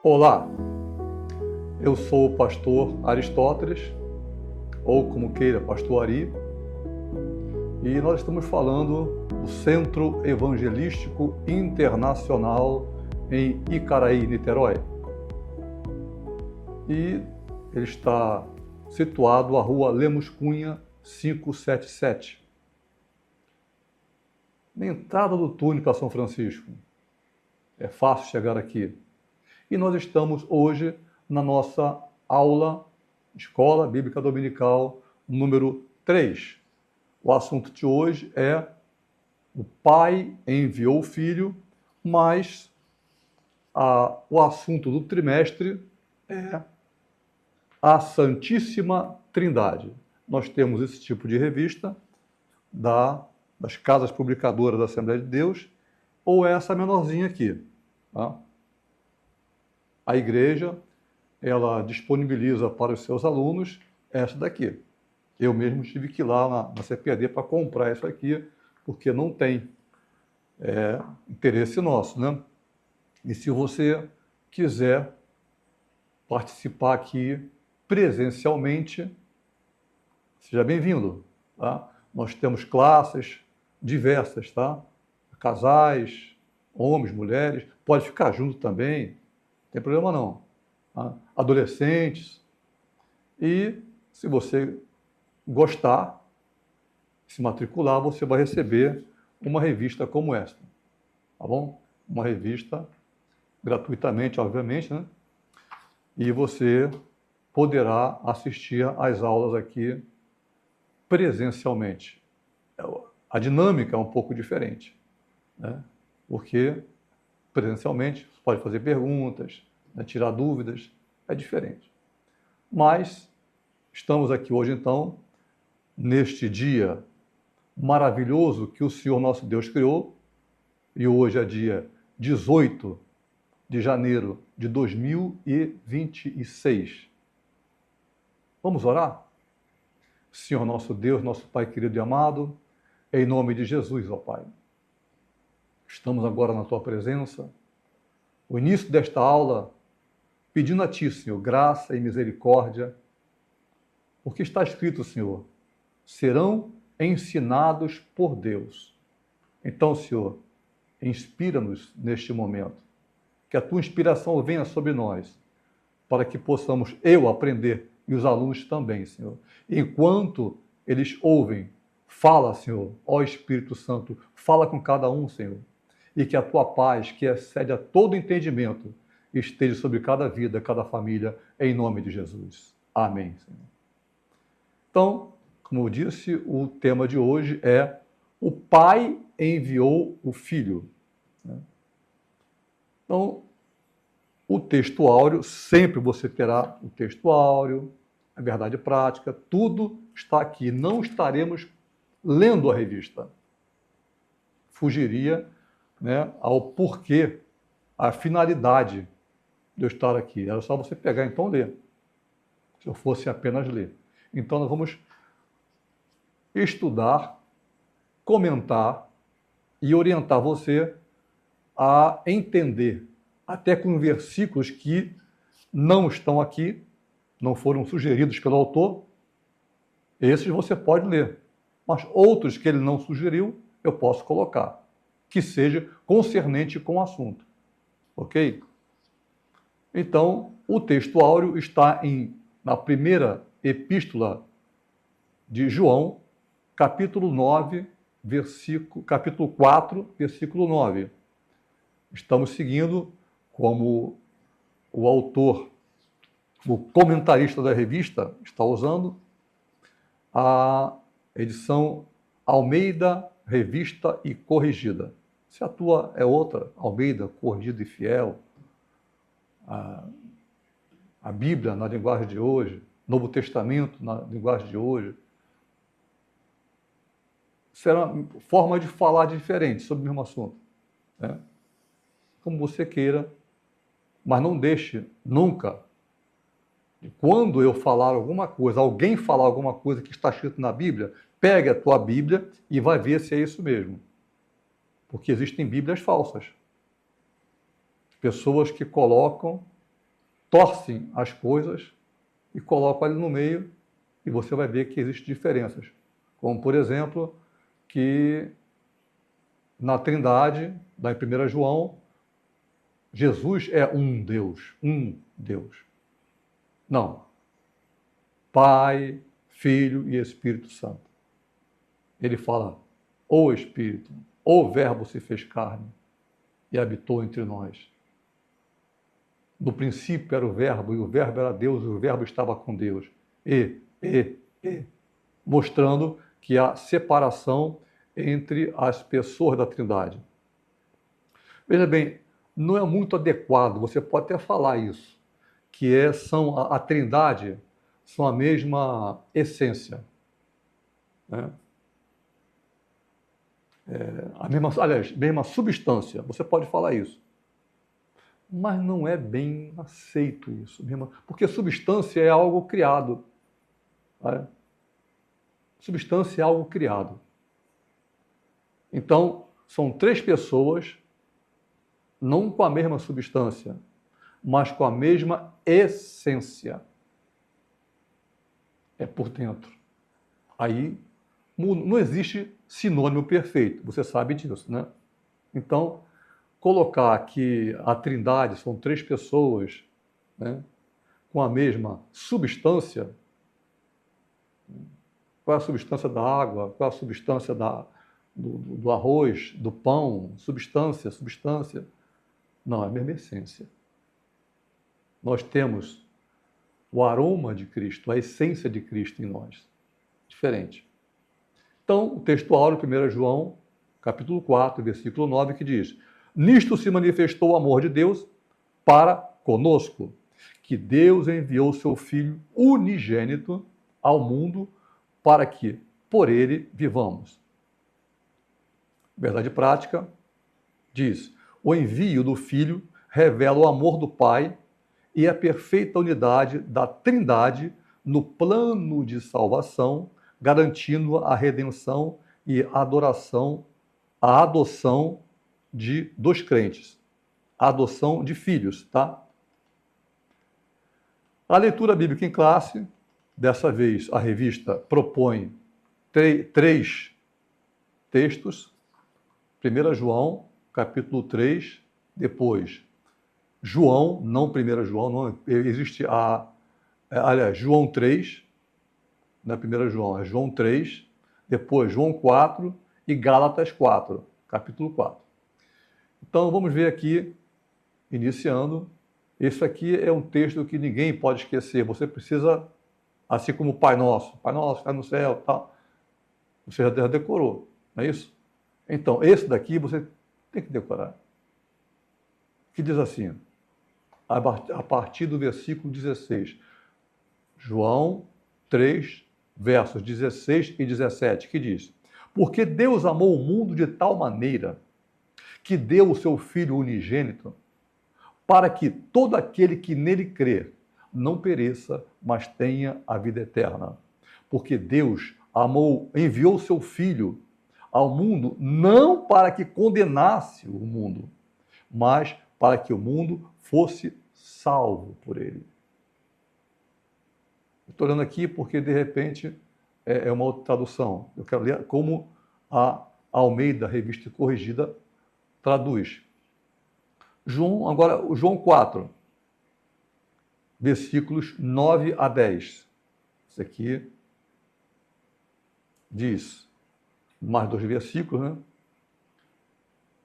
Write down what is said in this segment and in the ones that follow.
Olá, eu sou o pastor Aristóteles, ou como queira, pastor Ari, e nós estamos falando do Centro Evangelístico Internacional em Icaraí, Niterói. E ele está situado à rua Lemos Cunha, 577. Na entrada do túnel para São Francisco. É fácil chegar aqui. E nós estamos hoje na nossa aula Escola Bíblica Dominical número 3. O assunto de hoje é o Pai enviou o Filho, mas o assunto do trimestre é a Santíssima Trindade. Nós temos esse tipo de revista das casas publicadoras da Assembleia de Deus, ou essa menorzinha aqui. Tá? A igreja, ela disponibiliza para os seus alunos essa daqui. Eu mesmo tive que ir lá na CPAD para comprar isso aqui, porque não tem interesse nosso, né? E se você quiser participar aqui presencialmente, seja bem-vindo, tá? Nós temos classes diversas, tá? Casais, homens, mulheres, pode ficar junto também, não tem problema não. Tá? Adolescentes. E se você gostar, se matricular, você vai receber uma revista como esta, tá bom? Uma revista gratuitamente, obviamente, né? E você poderá assistir às aulas aqui presencialmente. A dinâmica é um pouco diferente, né? Porque presencialmente você pode fazer perguntas, né, tirar dúvidas, é diferente. Mas estamos aqui hoje, então, neste dia maravilhoso que o Senhor nosso Deus criou, e hoje é dia 18 de janeiro de 2026. Vamos orar? Senhor nosso Deus, nosso Pai querido e amado, em nome de Jesus, ó Pai. Estamos agora na Tua presença, o início desta aula, pedindo a Ti, Senhor, graça e misericórdia, porque está escrito, Senhor, serão ensinados por Deus. Então, Senhor, inspira-nos neste momento, que a Tua inspiração venha sobre nós, para que possamos eu aprender e os alunos também, Senhor. Enquanto eles ouvem, fala, Senhor, ó Espírito Santo, fala com cada um, Senhor, e que a Tua paz, que excede a todo entendimento, esteja sobre cada vida, cada família, em nome de Jesus. Amém, Senhor. Então, como eu disse, o tema de hoje é o Pai enviou o Filho. Então, o texto áureo, sempre você terá o texto áureo, a verdade prática, tudo está aqui. Não estaremos lendo a revista. Fugiria, né, ao porquê, a finalidade de eu estar aqui. Era só você pegar então e ler, se eu fosse apenas ler. Então nós vamos estudar, comentar e orientar você a entender, até com versículos que não estão aqui, não foram sugeridos pelo autor, esses você pode ler. Mas outros que ele não sugeriu, eu posso colocar, que seja concernente com o assunto. Ok? Então, o texto áureo está na primeira epístola de João, capítulo 9, capítulo 4, versículo 9. Estamos seguindo como o autor, o comentarista da revista, está usando a edição Almeida, Revista e Corrigida. Se a tua é outra, Almeida, Corrigida e Fiel, a Bíblia na linguagem de hoje, Novo Testamento na linguagem de hoje, será forma de falar diferente sobre o mesmo assunto, né? Como você queira, mas não deixe nunca, quando eu falar alguma coisa, alguém falar alguma coisa que está escrito na Bíblia, pegue a tua Bíblia e vai ver se é isso mesmo. Porque existem Bíblias falsas. Pessoas que colocam torcem as coisas e colocam ali no meio e você vai ver que existem diferenças. Como, por exemplo, que na Trindade, lá em 1 João, Jesus é um Deus, um Deus. Não. Pai, Filho e Espírito Santo. Ele fala, o Espírito, o Verbo se fez carne e habitou entre nós. No princípio era o Verbo, e o Verbo era Deus, e o Verbo estava com Deus. Mostrando que há separação entre as pessoas da Trindade. Veja bem, não é muito adequado, você pode até falar isso, que a Trindade são a mesma essência, né? Mesma substância, você pode falar isso. Mas não é bem aceito isso, porque substância é algo criado. Né? Substância é algo criado. Então, são três pessoas, não com a mesma substância, mas com a mesma essência. É por dentro. Aí não existe sinônimo perfeito, você sabe disso, né? Então, colocar que a Trindade são três pessoas, né, com a mesma substância, qual é a substância da água, qual é a substância do arroz, do pão, substância, não, é a mesma essência. Nós temos o aroma de Cristo, a essência de Cristo em nós, diferente. Então, o texto áureo, 1 João, capítulo 4, versículo 9, que diz: nisto se manifestou o amor de Deus para conosco, que Deus enviou seu Filho unigênito ao mundo para que por ele vivamos. Verdade prática diz: o envio do Filho revela o amor do Pai e a perfeita unidade da Trindade no plano de salvação, garantindo a redenção e a adoção dos crentes. A adoção de filhos, tá? A leitura bíblica em classe, dessa vez a revista propõe três textos. 1 João, capítulo 3, depois João, não 1 João, não, existe João 3, não é 1 João, é João 3, depois João 4 e Gálatas 4, capítulo 4. Então, vamos ver aqui, iniciando. Esse aqui é um texto que ninguém pode esquecer. Você precisa, assim como o Pai Nosso, está no céu, tal. Você já decorou, não é isso? Então, esse daqui você tem que decorar. Que diz assim, a partir do versículo 16. João 3, versos 16 e 17, que diz: porque Deus amou o mundo de tal maneira que deu o seu Filho unigênito, para que todo aquele que nele crer não pereça, mas tenha a vida eterna. Porque Deus enviou o seu Filho ao mundo não para que condenasse o mundo, mas para que o mundo fosse salvo por ele. Estou olhando aqui porque, de repente, é uma outra tradução. Eu quero ler como a Almeida, Revista Corrigida, traduz. Agora, João 4, versículos 9 a 10. Isso aqui diz, mais 2 versículos, né?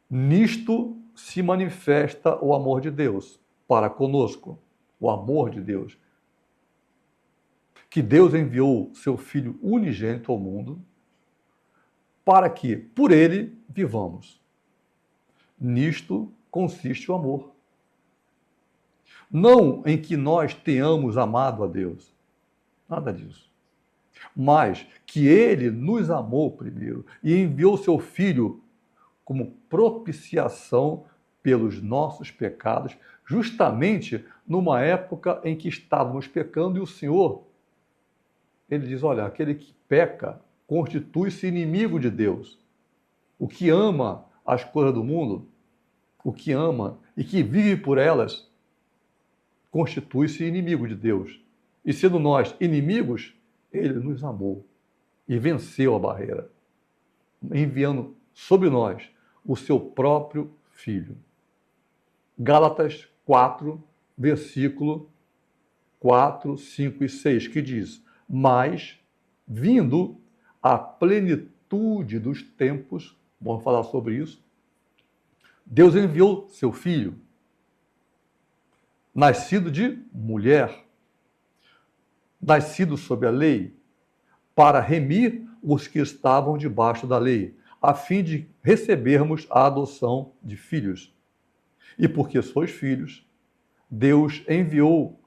Nisto se manifesta o amor de Deus para conosco, o amor de Deus. Que Deus enviou seu Filho unigênito ao mundo para que, por ele, vivamos. Nisto consiste o amor. Não em que nós tenhamos amado a Deus, nada disso. Mas que ele nos amou primeiro e enviou seu Filho como propiciação pelos nossos pecados, justamente numa época em que estávamos pecando e o Senhor, ele diz, olha, aquele que peca constitui-se inimigo de Deus. O que ama as coisas do mundo, o que ama e que vive por elas, constitui-se inimigo de Deus. E sendo nós inimigos, ele nos amou e venceu a barreira, enviando sobre nós o seu próprio Filho. Gálatas 4, versículo 4, 5 e 6, que diz: mas, vindo a plenitude dos tempos, vamos falar sobre isso, Deus enviou seu Filho, nascido de mulher, nascido sob a lei, para remir os que estavam debaixo da lei, a fim de recebermos a adoção de filhos. E porque sois filhos, Deus enviou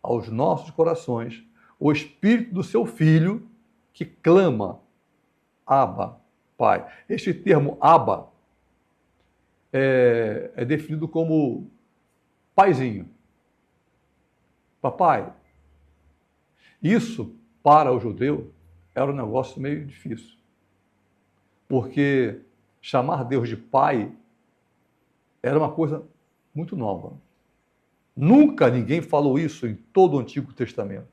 aos nossos corações o Espírito do seu Filho, que clama, Abba, Pai. Este termo Abba é definido como paizinho, papai. Isso, para o judeu, era um negócio meio difícil, porque chamar Deus de pai era uma coisa muito nova. Nunca ninguém falou isso em todo o Antigo Testamento.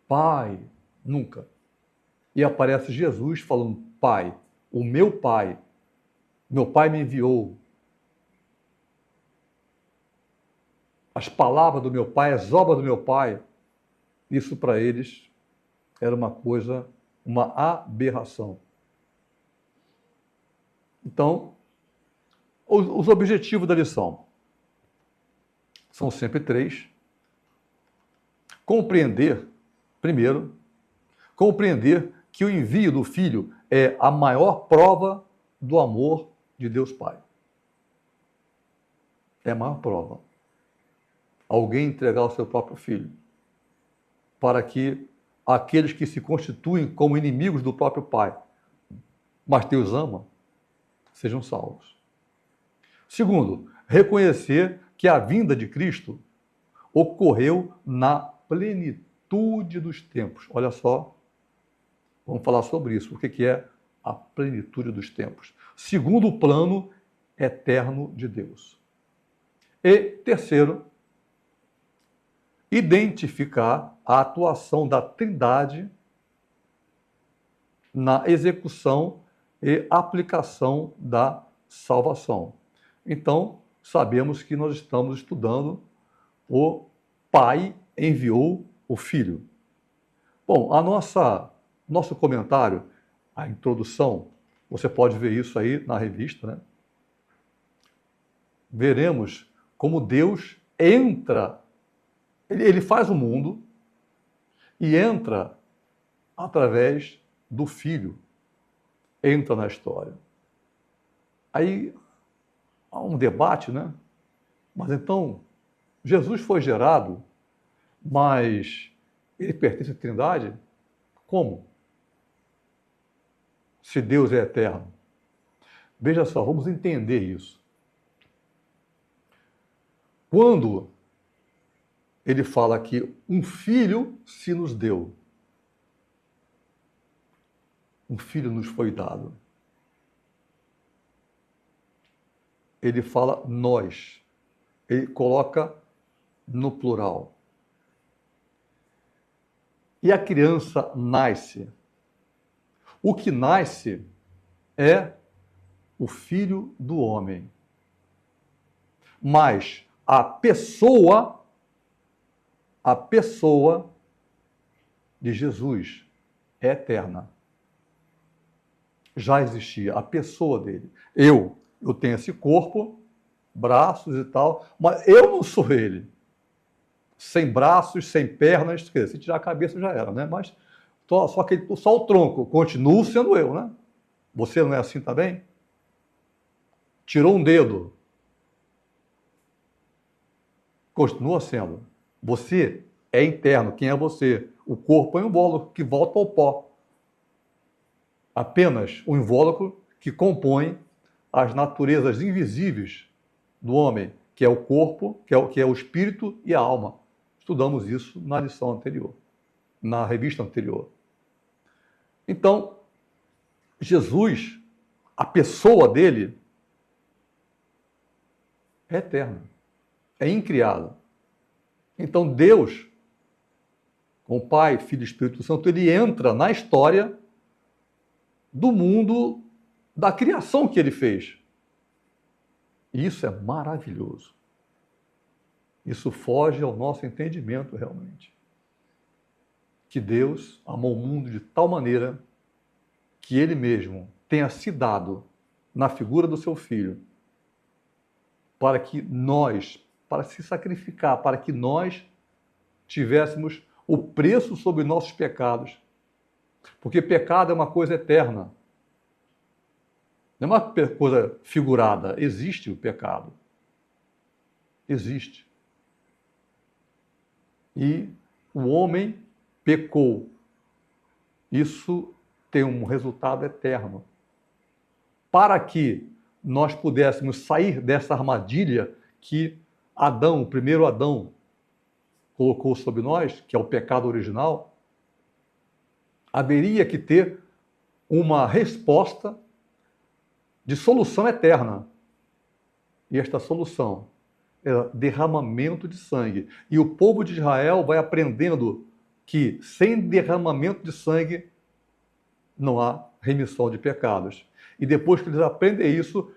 Pai, nunca. E aparece Jesus falando, Pai, o meu Pai me enviou. As palavras do meu Pai, as obras do meu Pai, isso para eles era uma coisa, uma aberração. Então, os objetivos da lição são sempre três. Primeiro, compreender que o envio do Filho é a maior prova do amor de Deus Pai. É a maior prova. Alguém entregar o seu próprio Filho para que aqueles que se constituem como inimigos do próprio Pai, mas Deus ama, sejam salvos. Segundo, reconhecer que a vinda de Cristo ocorreu na plenitude dos tempos. Olha só, vamos falar sobre isso. O que é a plenitude dos tempos? Segundo o plano eterno de Deus. E terceiro, identificar a atuação da Trindade na execução e aplicação da salvação. Então, sabemos que nós estamos estudando o Pai enviou o Filho. Bom, nosso comentário, a introdução, você pode ver isso aí na revista, né? Veremos como Deus entra, ele faz o mundo e entra através do Filho, entra na história. Aí há um debate, né? Mas então, Jesus foi gerado, mas ele pertence à Trindade? Como? Se Deus é eterno. Veja só, vamos entender isso. Quando ele fala que um filho se nos deu, um filho nos foi dado, ele fala nós, ele coloca no plural. E a criança nasce. O que nasce é o Filho do homem. Mas a pessoa de Jesus é eterna. Já existia a pessoa dele. Eu tenho esse corpo, braços e tal, mas eu não sou ele. Sem braços, sem pernas, se tirar a cabeça já era, né? Mas só o tronco, continuo sendo eu, né? Você não é assim também? Tirou um dedo, continua sendo. Você é interno, quem é você? O corpo é um invólucro que volta ao pó. Apenas o invólucro que compõe as naturezas invisíveis do homem, que é o corpo, que é o espírito e a alma. Estudamos isso na lição anterior, na revista anterior. Então, Jesus, a pessoa dele, é eterna, é incriada. Então Deus, com o Pai, Filho e Espírito Santo, ele entra na história do mundo da criação que ele fez. E isso é maravilhoso. Isso foge ao nosso entendimento realmente. Que Deus amou o mundo de tal maneira que ele mesmo tenha se dado na figura do seu Filho para que nós, para se sacrificar, para que nós tivéssemos o preço sobre nossos pecados. Porque pecado é uma coisa eterna. Não é uma coisa figurada. Existe o pecado. Existe. E o homem pecou. Isso tem um resultado eterno. Para que nós pudéssemos sair dessa armadilha que Adão, o primeiro Adão, colocou sobre nós, que é o pecado original, haveria que ter uma resposta de solução eterna. E esta solução é derramamento de sangue. E o povo de Israel vai aprendendo que sem derramamento de sangue não há remissão de pecados. E depois que eles aprendem isso,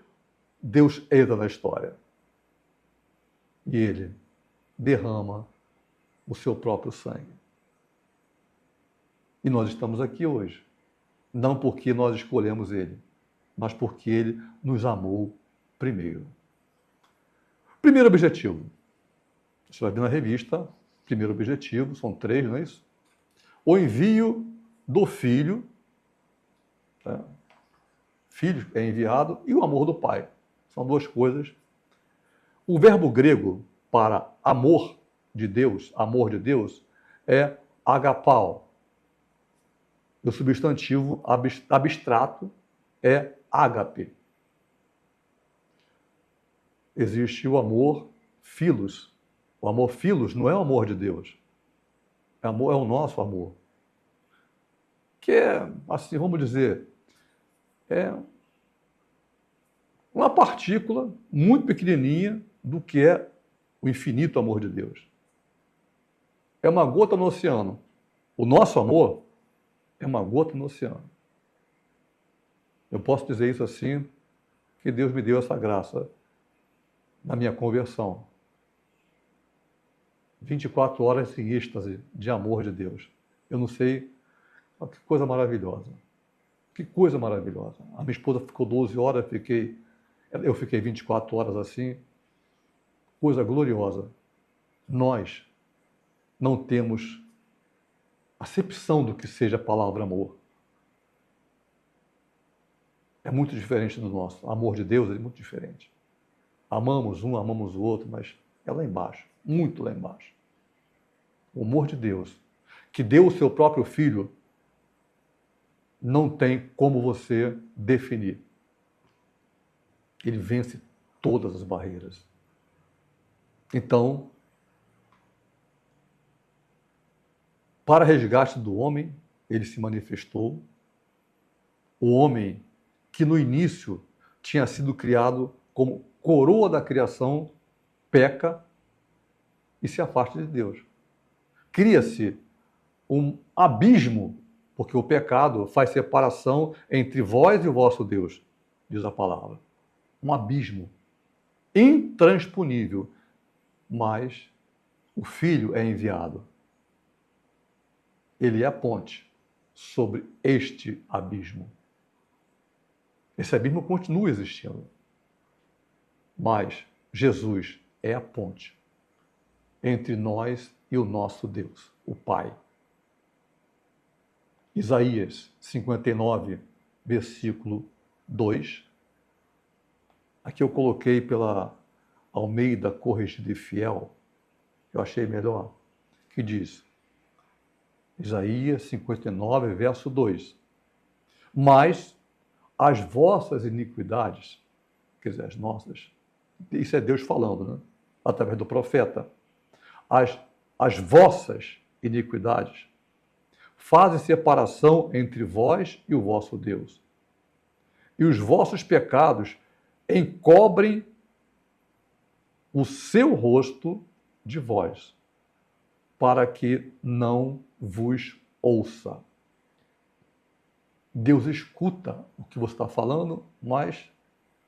Deus entra na história. E ele derrama o seu próprio sangue. E nós estamos aqui hoje, não porque nós escolhemos ele, mas porque ele nos amou primeiro. Primeiro objetivo. Você vai ver na revista, primeiro objetivo, são 3, não é isso? O envio do Filho, né? Filho é enviado, e o amor do Pai. São 2 coisas. O verbo grego para amor de Deus, é agapao. O substantivo abstrato é ágape. Existe o amor filos. O amor filos não é o amor de Deus. É o nosso amor. Que é, assim, vamos dizer, é uma partícula muito pequenininha do que é o infinito amor de Deus. É uma gota no oceano. O nosso amor é uma gota no oceano. Eu posso dizer isso assim, que Deus me deu essa graça na minha conversão. 24 horas em êxtase de amor de Deus. Eu não sei, que coisa maravilhosa. Que coisa maravilhosa. A minha esposa ficou 12 horas, eu fiquei 24 horas assim. Coisa gloriosa. Nós não temos acepção do que seja a palavra amor. É muito diferente do nosso. O amor de Deus é muito diferente. Amamos um, amamos o outro, mas é lá embaixo, muito lá embaixo. O amor de Deus, que deu o seu próprio Filho, não tem como você definir. Ele vence todas as barreiras. Então, para resgate do homem, ele se manifestou. O homem que no início tinha sido criado como coroa da criação, peca e se afasta de Deus. Cria-se um abismo, porque o pecado faz separação entre vós e o vosso Deus, diz a palavra. Um abismo intransponível, mas o Filho é enviado. Ele é a ponte sobre este abismo. Esse abismo continua existindo, mas Jesus é a ponte entre nós e o nosso Deus, o Pai. Isaías 59, versículo 2. Aqui eu coloquei pela Almeida Corrigida e Fiel, eu achei melhor, que diz, Isaías 59, verso 2. Mas as vossas iniquidades, quer dizer, as nossas, isso é Deus falando, né? Através do profeta, as vossas iniquidades fazem separação entre vós e o vosso Deus. E os vossos pecados encobrem o seu rosto de vós. para que não vos ouça. Deus escuta o que você está falando, mas,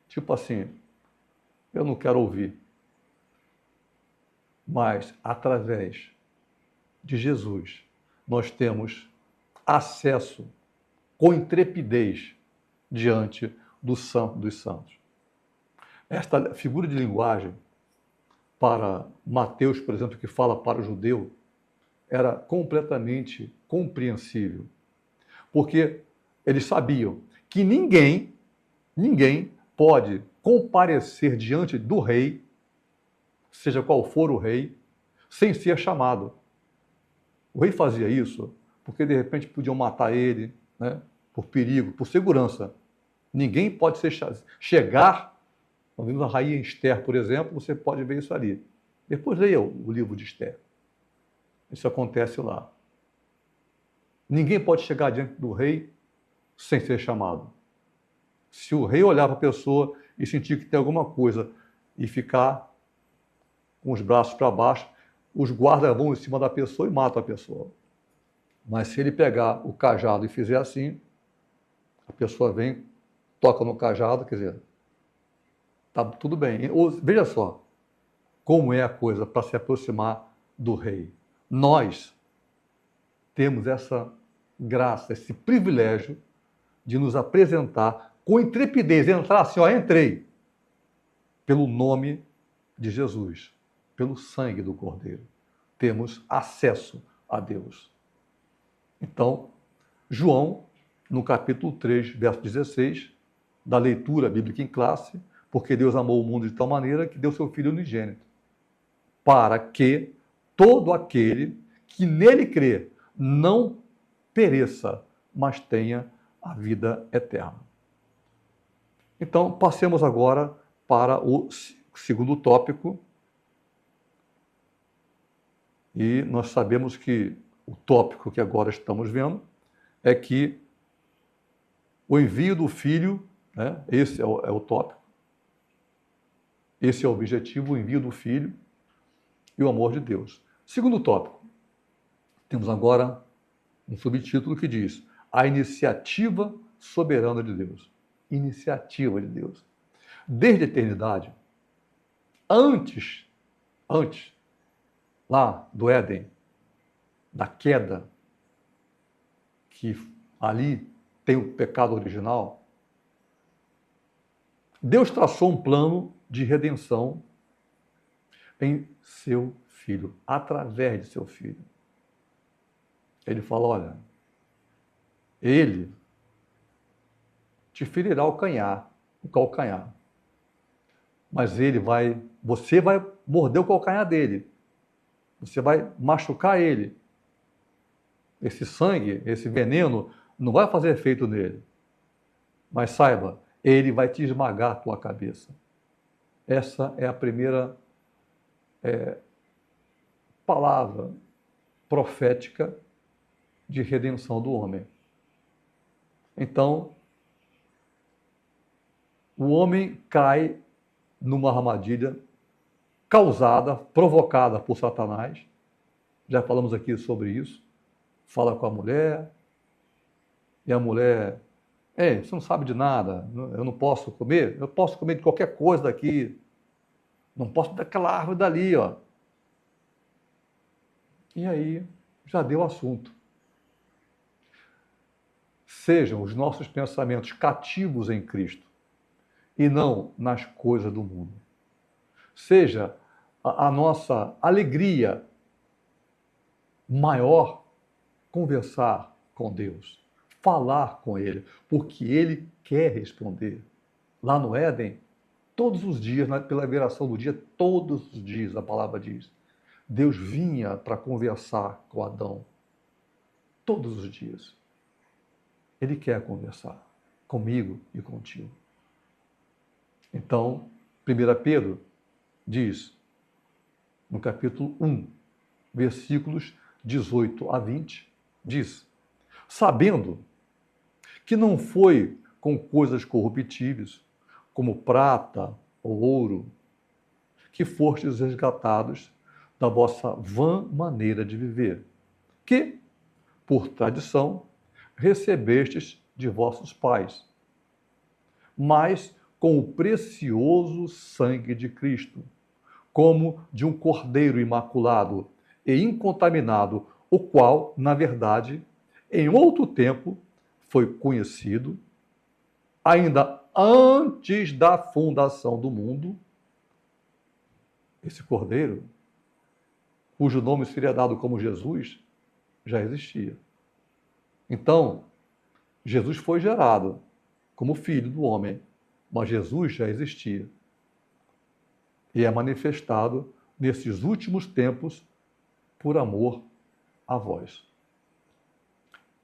tipo assim, eu não quero ouvir. Mas, através de Jesus, nós temos acesso com intrepidez diante do Santo dos Santos. Esta figura de linguagem para Mateus, por exemplo, que fala para o judeu, era completamente compreensível, porque eles sabiam que ninguém pode comparecer diante do rei, seja qual for o rei, sem ser chamado. O rei fazia isso porque de repente podiam matar ele, né, por perigo, por segurança. Ninguém pode chegar, a rainha Esther, por exemplo, você pode ver isso ali. Depois leia o livro de Esther. Isso acontece lá. Ninguém pode chegar diante do rei sem ser chamado. Se o rei olhar para a pessoa e sentir que tem alguma coisa e ficar com os braços para baixo, os guardas vão em cima da pessoa e matam a pessoa. Mas se ele pegar o cajado e fizer assim, a pessoa vem, toca no cajado, quer dizer, tá tudo bem. Veja só como é a coisa para se aproximar do rei. Nós temos essa graça, esse privilégio de nos apresentar com intrepidez, entrar assim, ó, entrei, pelo nome de Jesus, pelo sangue do Cordeiro. Temos acesso a Deus. Então, João, no capítulo 3, verso 16, da leitura bíblica em classe, porque Deus amou o mundo de tal maneira que deu seu Filho unigênito, para que todo aquele que nele crê não pereça, mas tenha a vida eterna. Então, passemos agora para o segundo tópico. E nós sabemos que o tópico que agora estamos vendo é que o envio do Filho, né, esse é o tópico, esse é o objetivo, o envio do Filho e o amor de Deus. Segundo tópico, temos agora um subtítulo que diz: a iniciativa soberana de Deus. Iniciativa de Deus. Desde a eternidade, antes, lá do Éden, da queda, que ali tem o pecado original, Deus traçou um plano de redenção em seu Filho, através de seu Filho. Ele fala, olha, ele te ferirá o calcanhar, mas você vai morder o calcanhar dele, você vai machucar ele. Esse sangue, esse veneno, não vai fazer efeito nele. Mas saiba, ele vai te esmagar a tua cabeça. Essa é a primeira palavra profética de redenção do homem. Então, o homem cai numa armadilha causada, provocada por Satanás. Já falamos aqui sobre isso. Fala com a mulher, e a mulher, você não sabe de nada, eu não posso comer? Eu posso comer de qualquer coisa daqui, não posso daquela árvore dali, ó. E aí, já deu assunto. Sejam os nossos pensamentos cativos em Cristo, e não nas coisas do mundo. Seja a nossa alegria maior conversar com Deus, falar com Ele, porque Ele quer responder. Lá no Éden, todos os dias, pela viração do dia, todos os dias, a palavra diz, Deus vinha para conversar com Adão. Todos os dias. Ele quer conversar comigo e contigo. Então, 1 Pedro diz, no capítulo 1, versículos 18 a 20, diz, sabendo que não foi com coisas corruptíveis, como prata ou ouro, que fostes resgatados da vossa vã maneira de viver, que, por tradição, recebestes de vossos pais, mas com o precioso sangue de Cristo, como de um cordeiro imaculado e incontaminado, o qual, na verdade, em outro tempo foi conhecido, ainda antes da fundação do mundo. Esse cordeiro, cujo nome seria dado como Jesus, já existia. Então, Jesus foi gerado como filho do homem, mas Jesus já existia. E é manifestado nesses últimos tempos por amor a vós.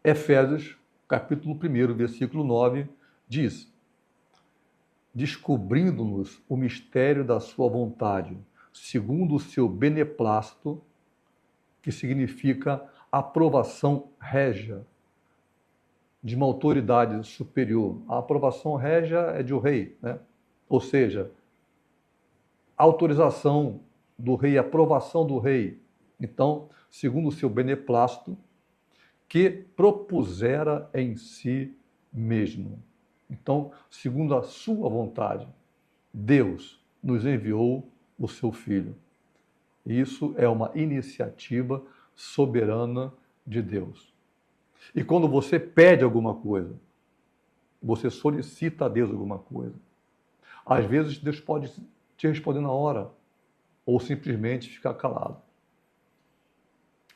Efésios, capítulo 1, versículo 9, diz: descobrindo-nos o mistério da sua vontade, segundo o seu beneplácito, que significa aprovação régia de uma autoridade superior. A aprovação régia é de um rei, né? Ou seja, a autorização do rei, a aprovação do rei. Então, segundo o seu beneplácito, que propusera em si mesmo. Então, segundo a sua vontade, Deus nos enviou o seu Filho. Isso é uma iniciativa soberana de Deus. E quando você pede alguma coisa, você solicita a Deus alguma coisa, às vezes Deus pode te responder na hora, ou simplesmente ficar calado.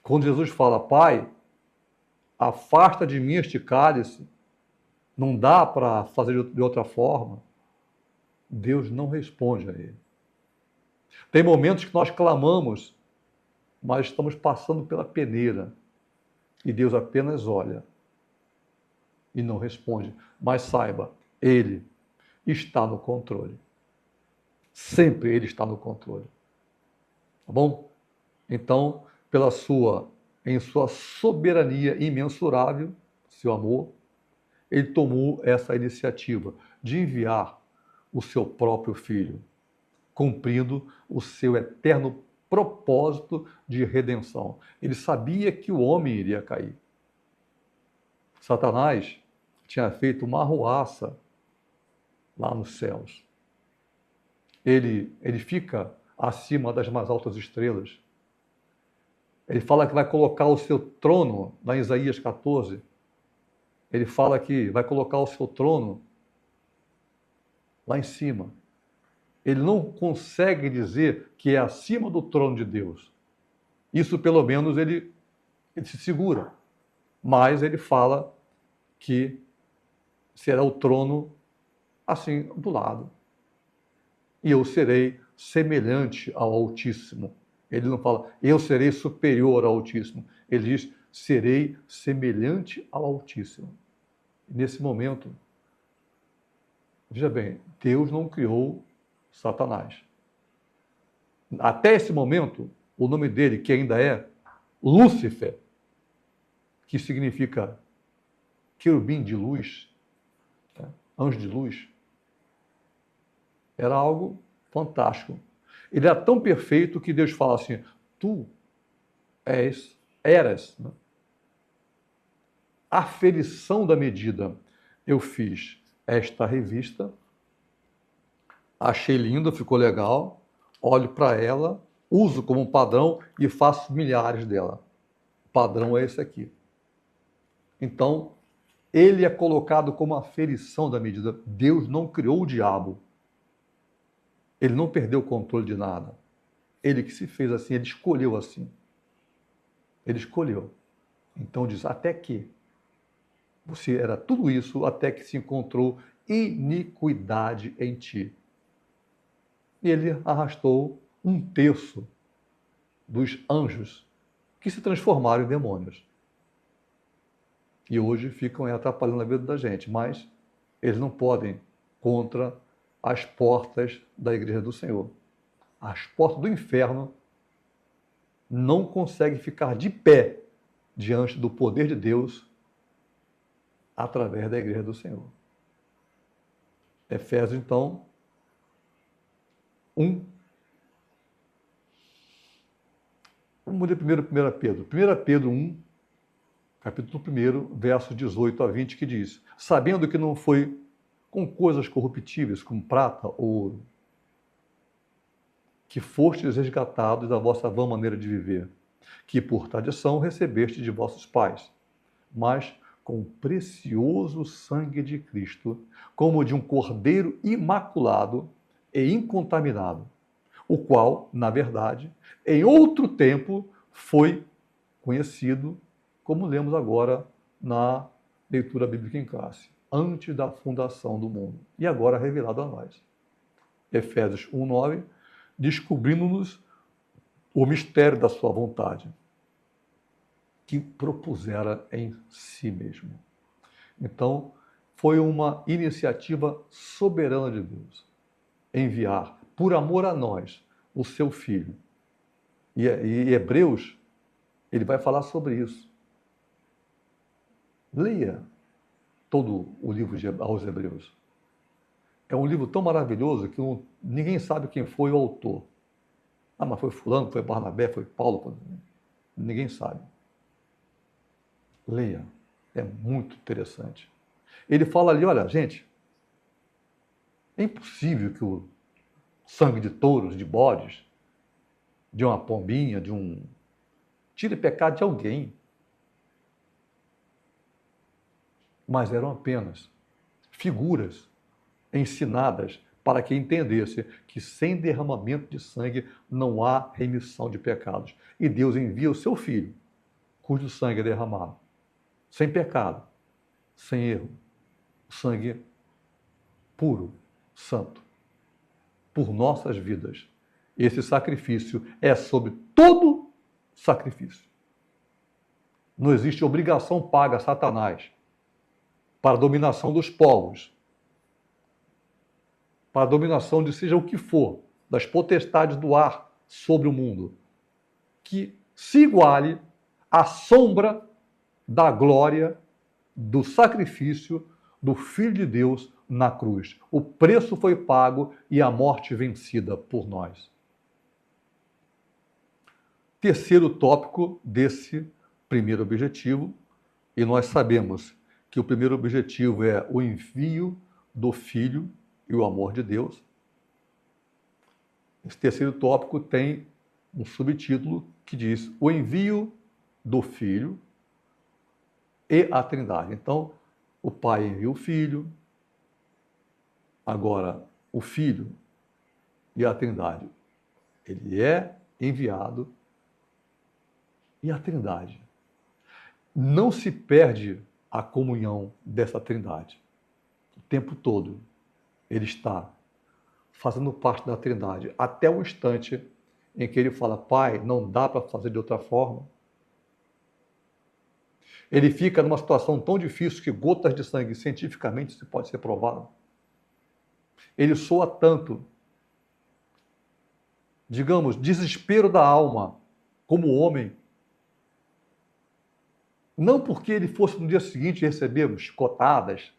Quando Jesus fala, Pai, afasta de mim este cálice, não dá para fazer de outra forma, Deus não responde a ele. Tem momentos que nós clamamos, mas estamos passando pela peneira, e Deus apenas olha e não responde. Mas saiba, Ele está no controle. Sempre Ele está no controle. Tá bom? Então, em sua soberania imensurável, seu amor, Ele tomou essa iniciativa de enviar o seu próprio Filho, cumprindo o seu eterno propósito de redenção. Ele sabia que o homem iria cair. Satanás tinha feito uma arruaça lá nos céus. Ele fica acima das mais altas estrelas. Ele fala que vai colocar o seu trono, lá em Isaías 14, ele fala que vai colocar o seu trono lá em cima. Ele não consegue dizer que é acima do trono de Deus. Isso, pelo menos, ele se segura. Mas ele fala que será o trono assim, do lado. E eu serei semelhante ao Altíssimo. Ele não fala, eu serei superior ao Altíssimo. Ele diz, serei semelhante ao Altíssimo. Nesse momento, veja bem, Deus não criou Satanás. Até esse momento, o nome dele, que ainda é Lúcifer, que significa querubim de luz, anjo de luz, era algo fantástico. Ele era tão perfeito que Deus fala assim, tu eras, né? A aferição da medida. Eu fiz esta revista, achei linda, ficou legal, olho para ela, uso como um padrão e faço milhares dela. O padrão é esse aqui. Então, ele é colocado como aferição da medida. Deus não criou o diabo. Ele não perdeu o controle de nada. Ele que se fez assim, ele escolheu assim. Ele escolheu. Então diz, até que você era tudo isso, até que se encontrou iniquidade em ti. E ele arrastou 1/3 dos anjos que se transformaram em demônios. E hoje ficam atrapalhando a vida da gente, mas eles não podem contra as portas da igreja do Senhor. As portas do inferno não conseguem ficar de pé diante do poder de Deus através da igreja do Senhor. Efésios, então, 1. Vamos ler primeiro 1 Pedro. 1 Pedro 1, capítulo 1, versos 18 a 20, que diz: sabendo que não foi com coisas corruptíveis, como prata ou ouro, que fostes resgatados da vossa vã maneira de viver, que por tradição recebeste de vossos pais, mas com o precioso sangue de Cristo, como de um cordeiro imaculado e incontaminado, o qual, na verdade, em outro tempo foi conhecido, como lemos agora na leitura bíblica em classe, antes da fundação do mundo, e agora revelado a nós. Efésios 1:9, descobrindo-nos o mistério da sua vontade, que propusera em si mesmo. Então, foi uma iniciativa soberana de Deus, enviar, por amor a nós, o seu Filho. E Hebreus, ele vai falar sobre isso. Leia todo o livro aos Hebreus. É um livro tão maravilhoso que ninguém sabe quem foi o autor. Ah, mas foi fulano, foi Barnabé, foi Paulo. Ninguém sabe. Leia. É muito interessante. Ele fala ali, olha, gente, é impossível que o sangue de touros, de bodes, de uma pombinha, tire pecado de alguém. Mas eram apenas figuras ensinadas para que entendesse que sem derramamento de sangue não há remissão de pecados. E Deus envia o seu Filho, cujo sangue é derramado, sem pecado, sem erro, sangue puro, santo, por nossas vidas. Esse sacrifício é sobre todo sacrifício. Não existe obrigação paga a Satanás para a dominação dos povos, para a dominação de seja o que for, das potestades do ar sobre o mundo, que se iguale à sombra da glória do sacrifício do Filho de Deus na cruz. O preço foi pago e a morte vencida por nós. Terceiro tópico desse primeiro objetivo, e nós sabemos que o primeiro objetivo é o envio do Filho e o amor de Deus. Esse terceiro tópico tem um subtítulo que diz o envio do Filho e a Trindade. Então, o Pai envia o Filho, agora o Filho e a Trindade. Ele é enviado e a Trindade. Não se perde a comunhão dessa Trindade. O tempo todo ele está fazendo parte da Trindade, até o instante em que ele fala, Pai, não dá para fazer de outra forma. Ele fica numa situação tão difícil que gotas de sangue, cientificamente, isso pode ser provado. Ele soa tanto, digamos, desespero da alma, como homem. Não porque ele fosse no dia seguinte receber chicotadas,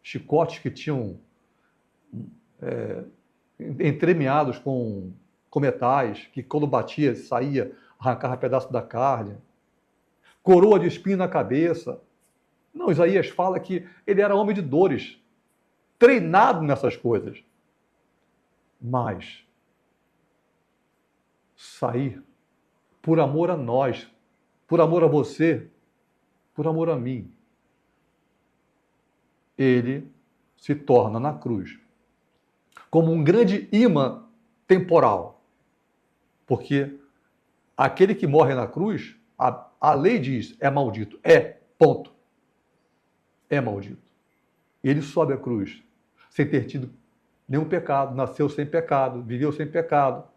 chicotes que tinham entremeados com metais, que quando batia, saía, arrancava pedaço da carne, coroa de espinho na cabeça. Não, Isaías fala que ele era homem de dores, treinado nessas coisas. Mas sair por amor a nós, por amor a você, por amor a mim, ele se torna na cruz como um grande imã temporal. Porque aquele que morre na cruz, a lei diz, é maldito. É, ponto. É maldito. Ele sobe a cruz sem ter tido nenhum pecado, nasceu sem pecado, viveu sem pecado.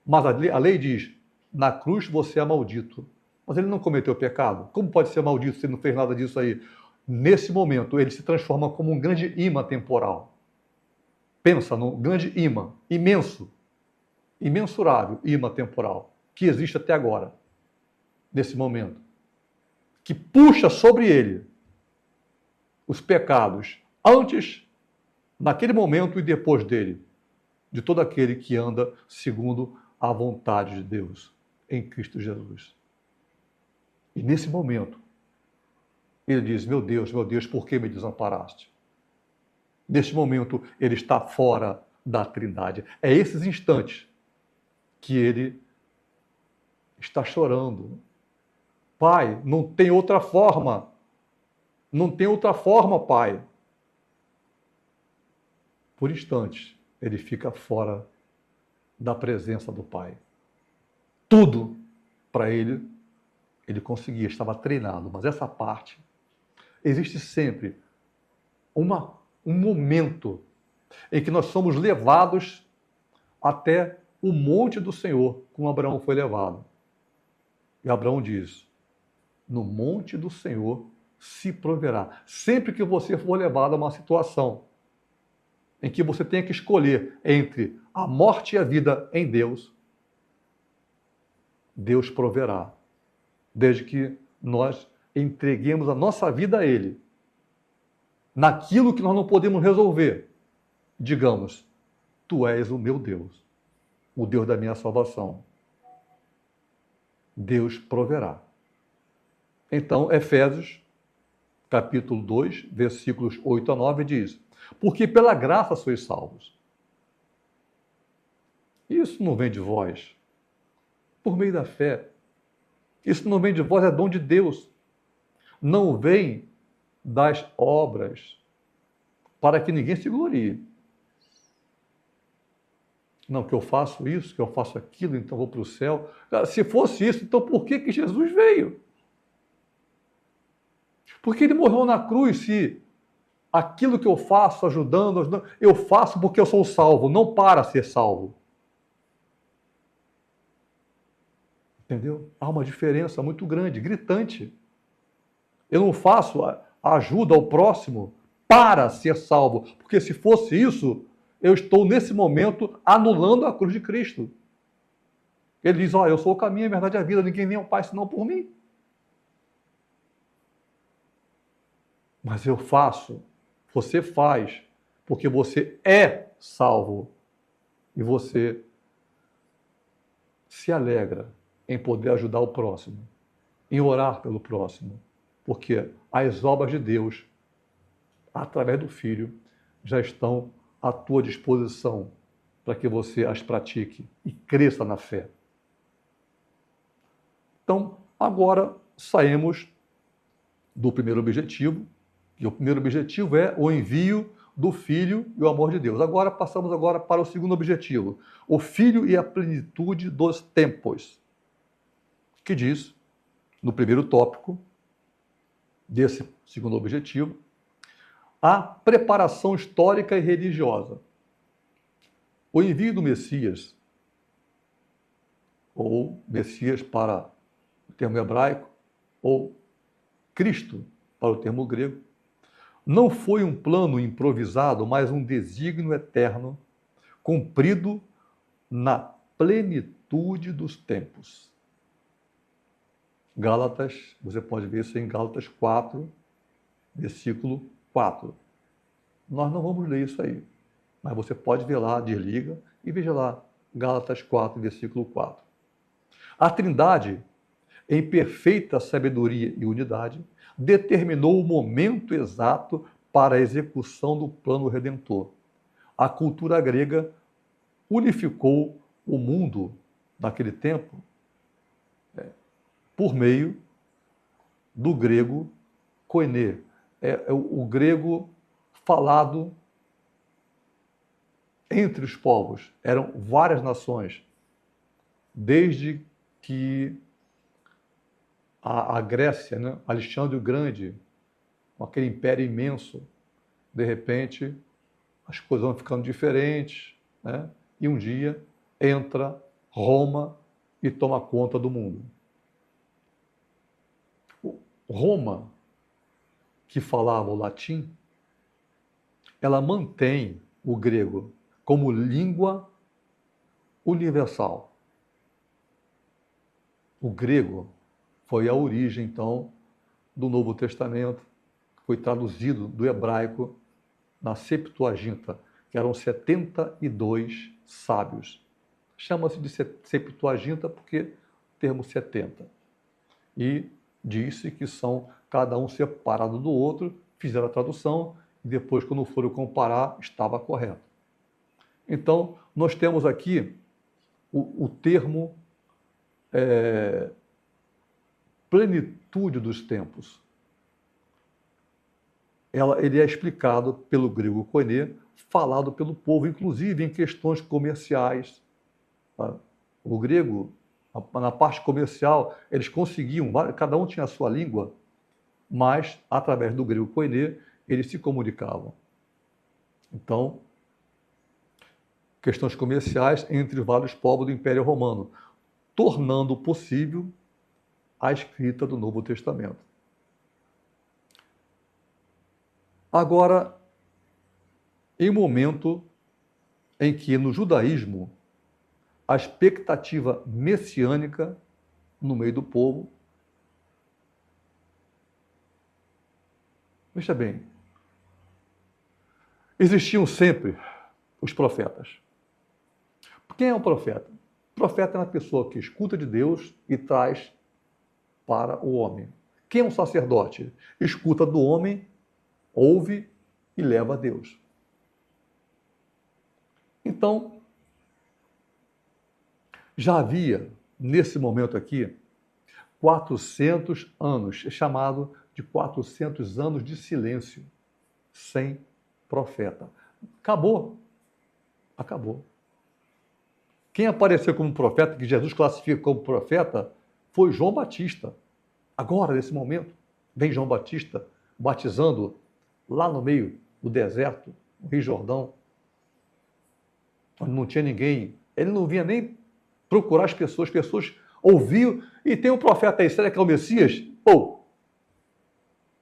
Mas a lei diz, na cruz você é maldito. Mas ele não cometeu pecado. Como pode ser maldito se ele não fez nada disso aí? Nesse momento, ele se transforma como um grande imã temporal. Pensa num grande imã, imenso, imensurável imã temporal, que existe até agora, nesse momento, que puxa sobre ele os pecados antes, naquele momento e depois dele, de todo aquele que anda segundo a vontade de Deus, em Cristo Jesus. E nesse momento, ele diz: meu Deus, por que me desamparaste? Neste momento, ele está fora da Trindade. É esses instantes que ele está chorando. Pai, não tem outra forma. Não tem outra forma, Pai. Por instantes, ele fica fora da presença do Pai. Tudo para ele conseguia, estava treinado. Mas essa parte, existe sempre um momento em que nós somos levados até o monte do Senhor, como Abraão foi levado. E Abraão diz: no monte do Senhor se proverá. Sempre que você for levado a uma situação em que você tenha que escolher entre a morte e a vida em Deus, Deus proverá. Desde que nós entreguemos a nossa vida a Ele. Naquilo que nós não podemos resolver, digamos: Tu és o meu Deus, o Deus da minha salvação. Deus proverá. Então, Efésios, capítulo 2, versículos 8 a 9, diz: porque pela graça sois salvos. Isso não vem de vós, por meio da fé. Isso não vem de vós, é dom de Deus. Não vem das obras, para que ninguém se glorie. Não, que eu faço isso, que eu faço aquilo, então vou para o céu. Se fosse isso, então por que Jesus veio? Porque ele morreu na cruz, se aquilo que eu faço, ajudando, eu faço porque eu sou salvo, não para ser salvo. Entendeu? Há uma diferença muito grande, gritante. Eu não faço a ajuda ao próximo para ser salvo, porque se fosse isso, eu estou nesse momento anulando a cruz de Cristo. Ele diz: eu sou o caminho, a verdade e a vida, ninguém vem ao Pai senão por mim. Mas eu faço, você faz, porque você é salvo e você se alegra em poder ajudar o próximo, em orar pelo próximo, porque as obras de Deus, através do Filho, já estão à tua disposição para que você as pratique e cresça na fé. Então, agora saímos do primeiro objetivo, e o primeiro objetivo é o envio do Filho e o amor de Deus. Agora passamos para o segundo objetivo, o Filho e a plenitude dos tempos, que diz, no primeiro tópico desse segundo objetivo, a preparação histórica e religiosa. O envio do Messias, ou Messias para o termo hebraico, ou Cristo para o termo grego, não foi um plano improvisado, mas um desígnio eterno, cumprido na plenitude dos tempos. Gálatas, você pode ver isso em Gálatas 4, versículo 4. Nós não vamos ler isso aí, mas você pode ver lá, desliga e veja lá, Gálatas 4, versículo 4. A Trindade, em perfeita sabedoria e unidade, determinou o momento exato para a execução do plano redentor. A cultura grega unificou o mundo naquele tempo por meio do grego koiné, o grego falado entre os povos. Eram várias nações, desde que a Grécia, né? Alexandre o Grande, com aquele império imenso, de repente as coisas vão ficando diferentes, né? E um dia entra Roma e toma conta do mundo. Roma, que falava o latim, ela mantém o grego como língua universal. O grego foi a origem, então, do Novo Testamento, que foi traduzido do hebraico na Septuaginta, que eram 72 sábios. Chama-se de Septuaginta porque termo 70. E disse que são cada um separado do outro, fizeram a tradução, e depois, quando foram comparar, estava correto. Então, nós temos aqui o termo plenitude dos tempos. Ele é explicado pelo grego koiné, falado pelo povo, inclusive em questões comerciais. O grego, na parte comercial, eles conseguiam, cada um tinha a sua língua, mas, através do grego koiné, eles se comunicavam. Então, questões comerciais entre vários povos do Império Romano, tornando possível a escrita do Novo Testamento. Agora, em um momento em que no judaísmo a expectativa messiânica no meio do povo, veja bem, existiam sempre os profetas. Quem é um profeta? O profeta é uma pessoa que escuta de Deus e traz para o homem. Quem é um sacerdote? Escuta do homem, ouve e leva a Deus. Então, já havia, nesse momento aqui, 400 anos, é chamado de 400 anos de silêncio, sem profeta. Acabou. Acabou. Quem apareceu como profeta, que Jesus classifica como profeta, foi João Batista. Agora, nesse momento, vem João Batista batizando lá no meio do deserto, no Rio Jordão, onde não tinha ninguém. Ele não vinha nem procurar as pessoas ouviam, e tem um profeta aí, será que é o Messias?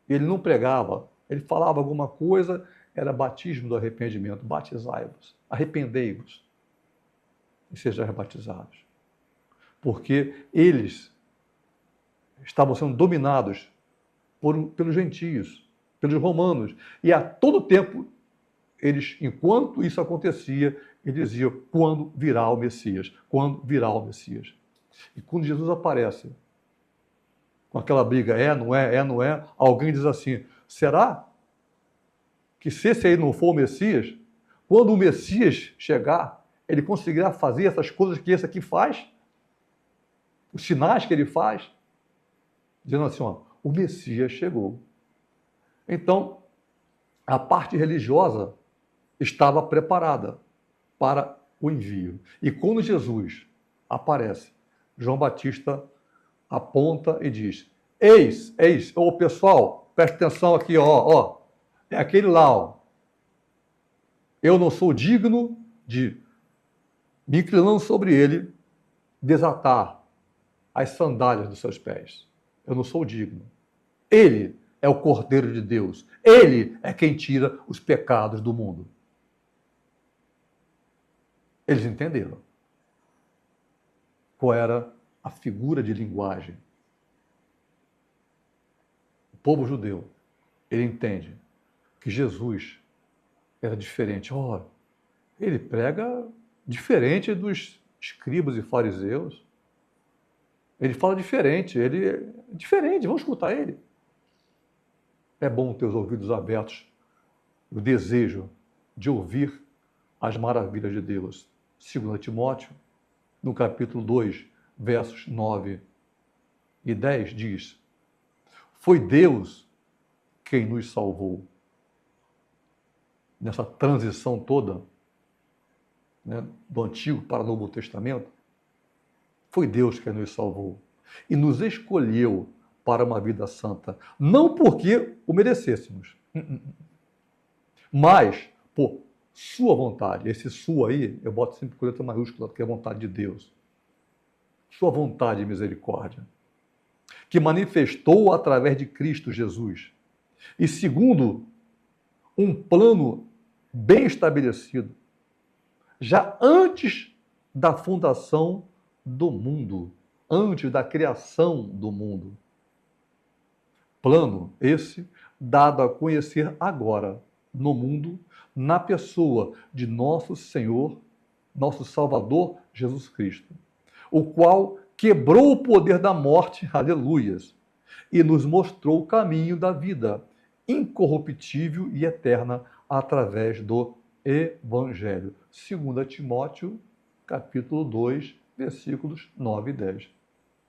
Ele não pregava, ele falava alguma coisa, era batismo do arrependimento, batizai-vos, arrependei-vos e sejais batizados. Porque eles estavam sendo dominados pelos gentios, pelos romanos, e a todo tempo, eles, enquanto isso acontecia, eles diziam, quando virá o Messias? Quando virá o Messias? E quando Jesus aparece, com aquela briga, não é, alguém diz assim, será que se esse aí não for o Messias, quando o Messias chegar, ele conseguirá fazer essas coisas que esse aqui faz? Os sinais que ele faz? Dizendo assim, o Messias chegou. Então, a parte religiosa estava preparada para o envio. E quando Jesus aparece, João Batista aponta e diz, eis, pessoal, presta atenção aqui, é aquele lá, eu não sou digno de, me inclinando sobre ele, desatar as sandálias dos seus pés. Eu não sou digno. Ele é o Cordeiro de Deus. Ele é quem tira os pecados do mundo. Eles entenderam qual era a figura de linguagem. O povo judeu, ele entende que Jesus era diferente. Ele prega diferente dos escribas e fariseus. Ele fala diferente, ele é diferente, vamos escutar ele. É bom ter os ouvidos abertos, o desejo de ouvir as maravilhas de Deus. 2 Timóteo, no capítulo 2, versos 9 e 10, diz, foi Deus quem nos salvou. Nessa transição toda, né, do Antigo para o Novo Testamento, foi Deus quem nos salvou e nos escolheu para uma vida santa, não porque o merecêssemos, mas por sua vontade. Esse sua aí, eu boto sempre com letra maiúscula, porque é a vontade de Deus. Sua vontade e misericórdia, que manifestou através de Cristo Jesus, e segundo um plano bem estabelecido, já antes da fundação do mundo, antes da criação do mundo. Plano esse dado a conhecer agora no mundo, na pessoa de nosso Senhor, nosso Salvador Jesus Cristo, o qual quebrou o poder da morte, aleluias, e nos mostrou o caminho da vida incorruptível e eterna através do Evangelho. 2 Timóteo, capítulo 2, versículos 9 e 10.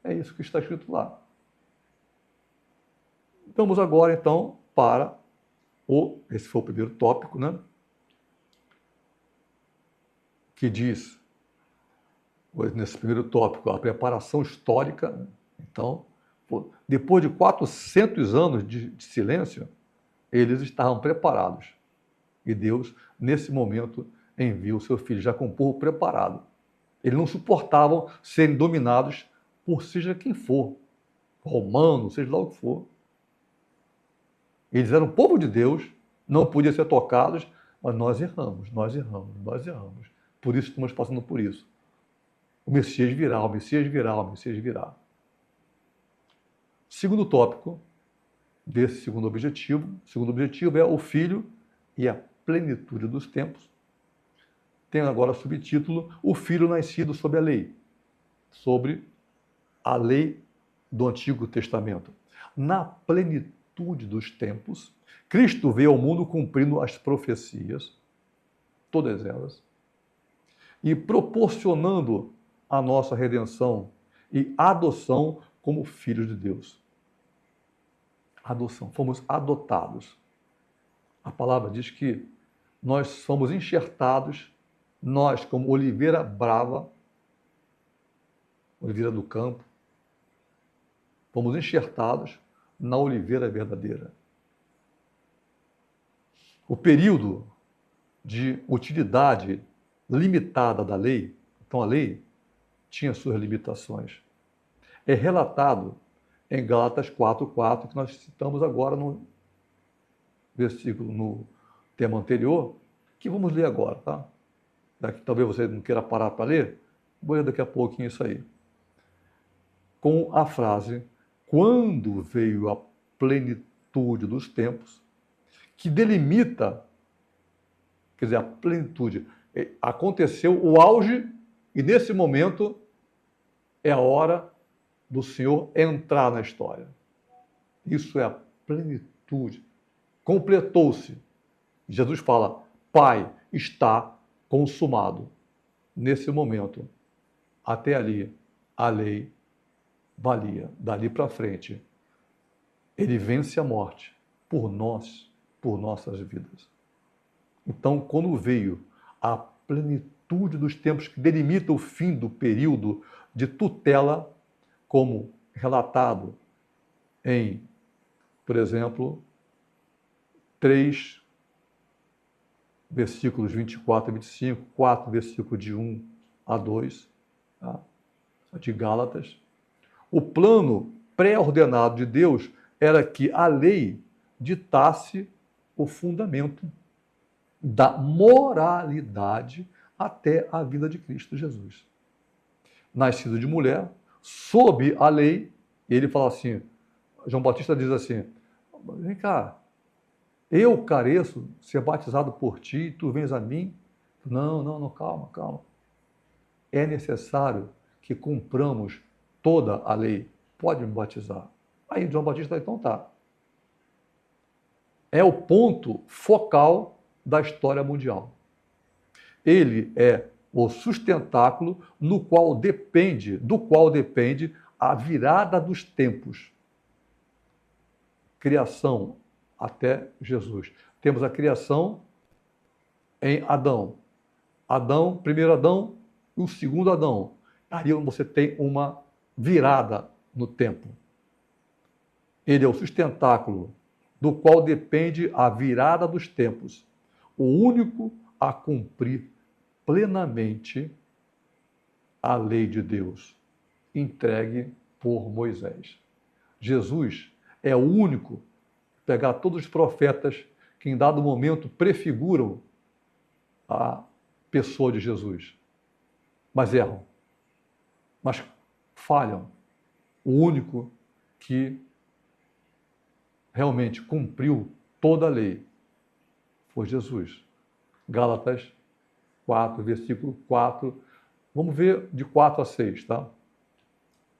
É isso que está escrito lá. Vamos agora, então, para esse foi o primeiro tópico, né? Que diz, nesse primeiro tópico, a preparação histórica. Então, depois de 400 anos de silêncio, eles estavam preparados. E Deus, nesse momento, envia o seu filho, já com o povo preparado. Eles não suportavam serem dominados por seja quem for, romano, seja lá o que for. Eles eram o povo de Deus, não podiam ser tocados, mas nós erramos. Por isso estamos passando por isso. O Messias virá. Segundo tópico desse segundo objetivo. O segundo objetivo é o Filho e a plenitude dos tempos. Tem agora o subtítulo, o Filho nascido sob a lei. Sobre a lei do Antigo Testamento. Na plenitude dos tempos, Cristo veio ao mundo cumprindo as profecias, todas elas, e proporcionando a nossa redenção e adoção como filhos de Deus. Adoção, fomos adotados. A palavra diz que nós somos enxertados, nós como oliveira brava, oliveira do campo, fomos enxertados na oliveira verdadeira. O período de utilidade limitada da lei, então a lei tinha suas limitações. É relatado em Gálatas 4:4, que nós citamos agora no versículo, no tema anterior, que vamos ler agora, tá? Talvez você não queira parar para ler, vou ler daqui a pouquinho isso aí. Com a frase, quando veio a plenitude dos tempos, que delimita, quer dizer, a plenitude. Aconteceu o auge e nesse momento é a hora do Senhor entrar na história. Isso é a plenitude. Completou-se. Jesus fala, Pai, está consumado. Nesse momento, até ali, a lei valia. Dali para frente, ele vence a morte por nós, por nossas vidas. Então, quando veio a plenitude dos tempos que delimita o fim do período de tutela, como relatado em, por exemplo, 3 versículos 24 e 25, 4 versículos de 1 a 2, tá? De Gálatas. O plano pré-ordenado de Deus era que a lei ditasse o fundamento da moralidade até a vida de Cristo Jesus. Nascido de mulher, sob a lei, ele fala assim, João Batista diz assim, vem cá, eu careço ser batizado por ti, tu vens a mim? Não, calma. É necessário que cumpramos toda a lei. Pode me batizar. Aí João Batista, então tá. É o ponto focal da história mundial. Ele é o sustentáculo do qual depende a virada dos tempos. Criação até Jesus. Temos a criação em Adão. Primeiro Adão e o segundo Adão. Aí você tem uma virada no tempo. Ele é o sustentáculo do qual depende a virada dos tempos. O único a cumprir plenamente a lei de Deus, entregue por Moisés. Jesus é o único a pegar todos os profetas que em dado momento prefiguram a pessoa de Jesus, mas erram, mas falham. O único que realmente cumpriu toda a lei foi Jesus. Gálatas 4, versículo 4. Vamos ver de 4 a 6, tá?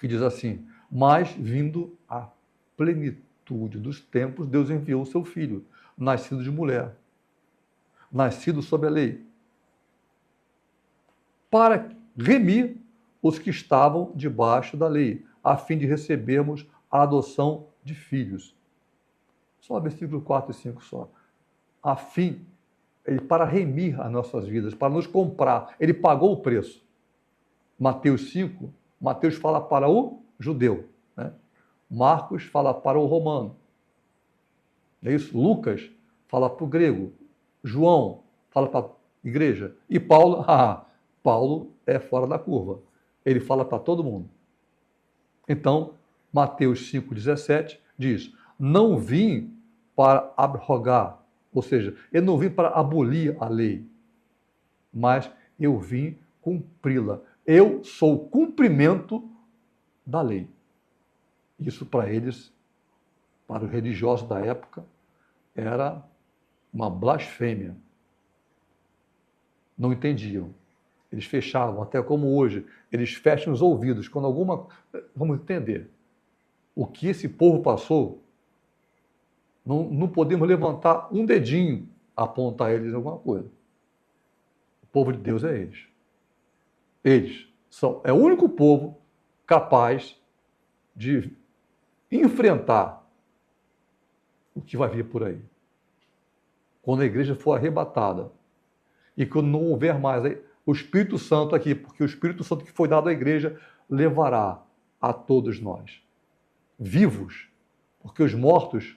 que diz assim: mas vindo a plenitude dos tempos, Deus enviou o seu filho, nascido de mulher, nascido sob a lei, para remir os que estavam debaixo da lei, a fim de recebermos a adoção de filhos. Só versículo 4 e 5 só. A fim, para remir as nossas vidas, para nos comprar. Ele pagou o preço. Mateus 5, Mateus fala para o judeu, né? Marcos fala para o romano. É isso? Lucas fala para o grego. João fala para a igreja. E Paulo, Paulo é fora da curva. Ele fala para todo mundo. Então, Mateus 5,17 diz: não vim para abrogar, ou seja, eu não vim para abolir a lei, mas eu vim cumpri-la. Eu sou o cumprimento da lei. Isso para eles, para os religiosos da época, era uma blasfêmia. Não entendiam. Eles fechavam, até como hoje, eles fecham os ouvidos. Quando alguma... Vamos entender. O que esse povo passou, não podemos levantar um dedinho a apontar a eles alguma coisa. O povo de Deus é eles. Eles é o único povo capaz de enfrentar o que vai vir por aí. Quando a igreja for arrebatada e quando não houver mais o Espírito Santo aqui, porque o Espírito Santo que foi dado à igreja levará a todos nós vivos, porque os mortos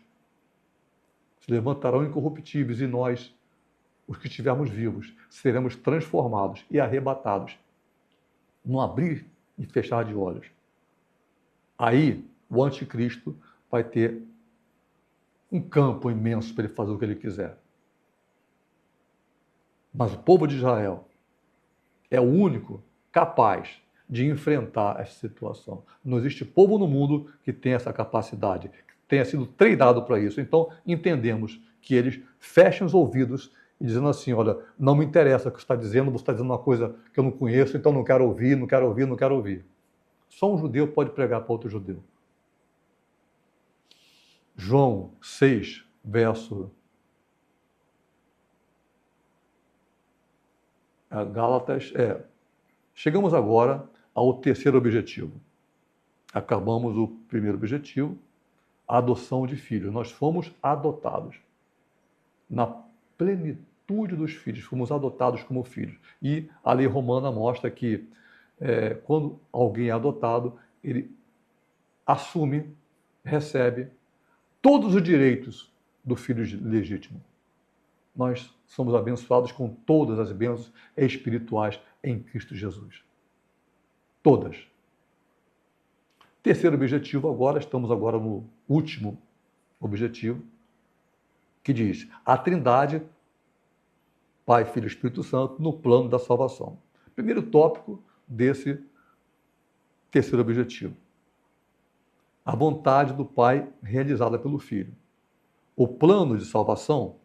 se levantarão incorruptíveis e nós, os que estivermos vivos, seremos transformados e arrebatados num abrir e fechar de olhos. Aí o anticristo vai ter um campo imenso para ele fazer o que ele quiser. Mas o povo de Israel é o único capaz de enfrentar essa situação. Não existe povo no mundo que tenha essa capacidade, que tenha sido treinado para isso. Então, entendemos que eles fecham os ouvidos e dizendo assim: olha, não me interessa o que você está dizendo uma coisa que eu não conheço, então não quero ouvir, não quero ouvir, não quero ouvir. Só um judeu pode pregar para outro judeu. João 6, verso Gálatas, chegamos agora ao terceiro objetivo. Acabamos o primeiro objetivo, a adoção de filhos. Nós fomos adotados. Na plenitude dos filhos, fomos adotados como filhos. E a lei romana mostra que quando alguém é adotado, ele assume, recebe todos os direitos do filho legítimo. Nós somos abençoados com todas as bênçãos espirituais em Cristo Jesus. Todas. Terceiro objetivo agora, estamos agora no último objetivo, que diz: a Trindade, Pai, Filho e Espírito Santo, no plano da salvação. Primeiro tópico desse terceiro objetivo. A vontade do Pai realizada pelo Filho. O plano de salvação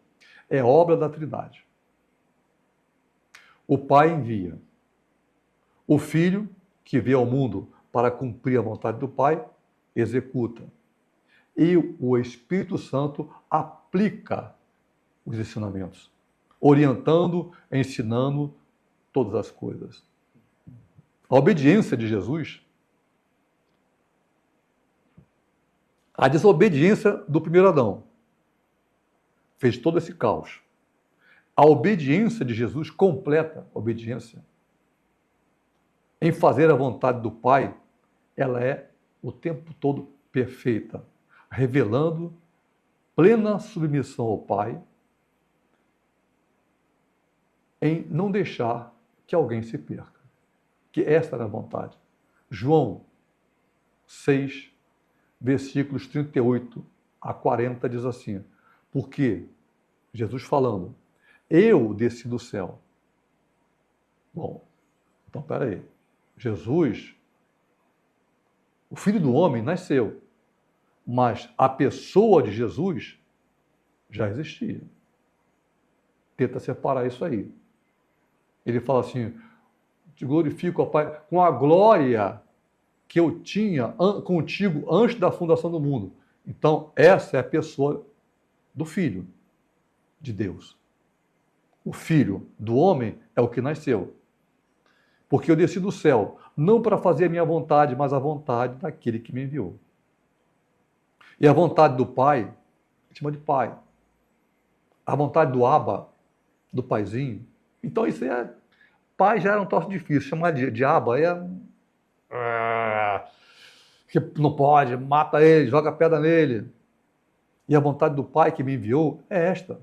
é obra da Trindade. O Pai envia. O Filho, que veio ao mundo para cumprir a vontade do Pai, executa. E o Espírito Santo aplica os ensinamentos, orientando, ensinando todas as coisas. A obediência de Jesus, a desobediência do primeiro Adão, fez todo esse caos. A obediência de Jesus, completa obediência, em fazer a vontade do Pai, ela é o tempo todo perfeita, revelando plena submissão ao Pai, em não deixar que alguém se perca. Que esta era a vontade. João 6, versículos 38 a 40 diz assim: porque Jesus falando, eu desci do céu. Bom, então peraí. Jesus, o Filho do Homem, nasceu, mas a pessoa de Jesus já existia. Tenta separar isso aí. Ele fala assim: te glorifico, ó Pai, com a glória que eu tinha contigo antes da fundação do mundo. Então, essa é a pessoa do Filho de Deus. O Filho do homem é o que nasceu. Porque eu desci do céu, não para fazer a minha vontade, mas a vontade daquele que me enviou. E a vontade do Pai, a gente chama de Pai. A vontade do Abba, do Paizinho. Então, isso é... Pai já era um troço difícil, chamar de Abba é... que não pode, mata ele, joga pedra nele. E a vontade do Pai que me enviou é esta,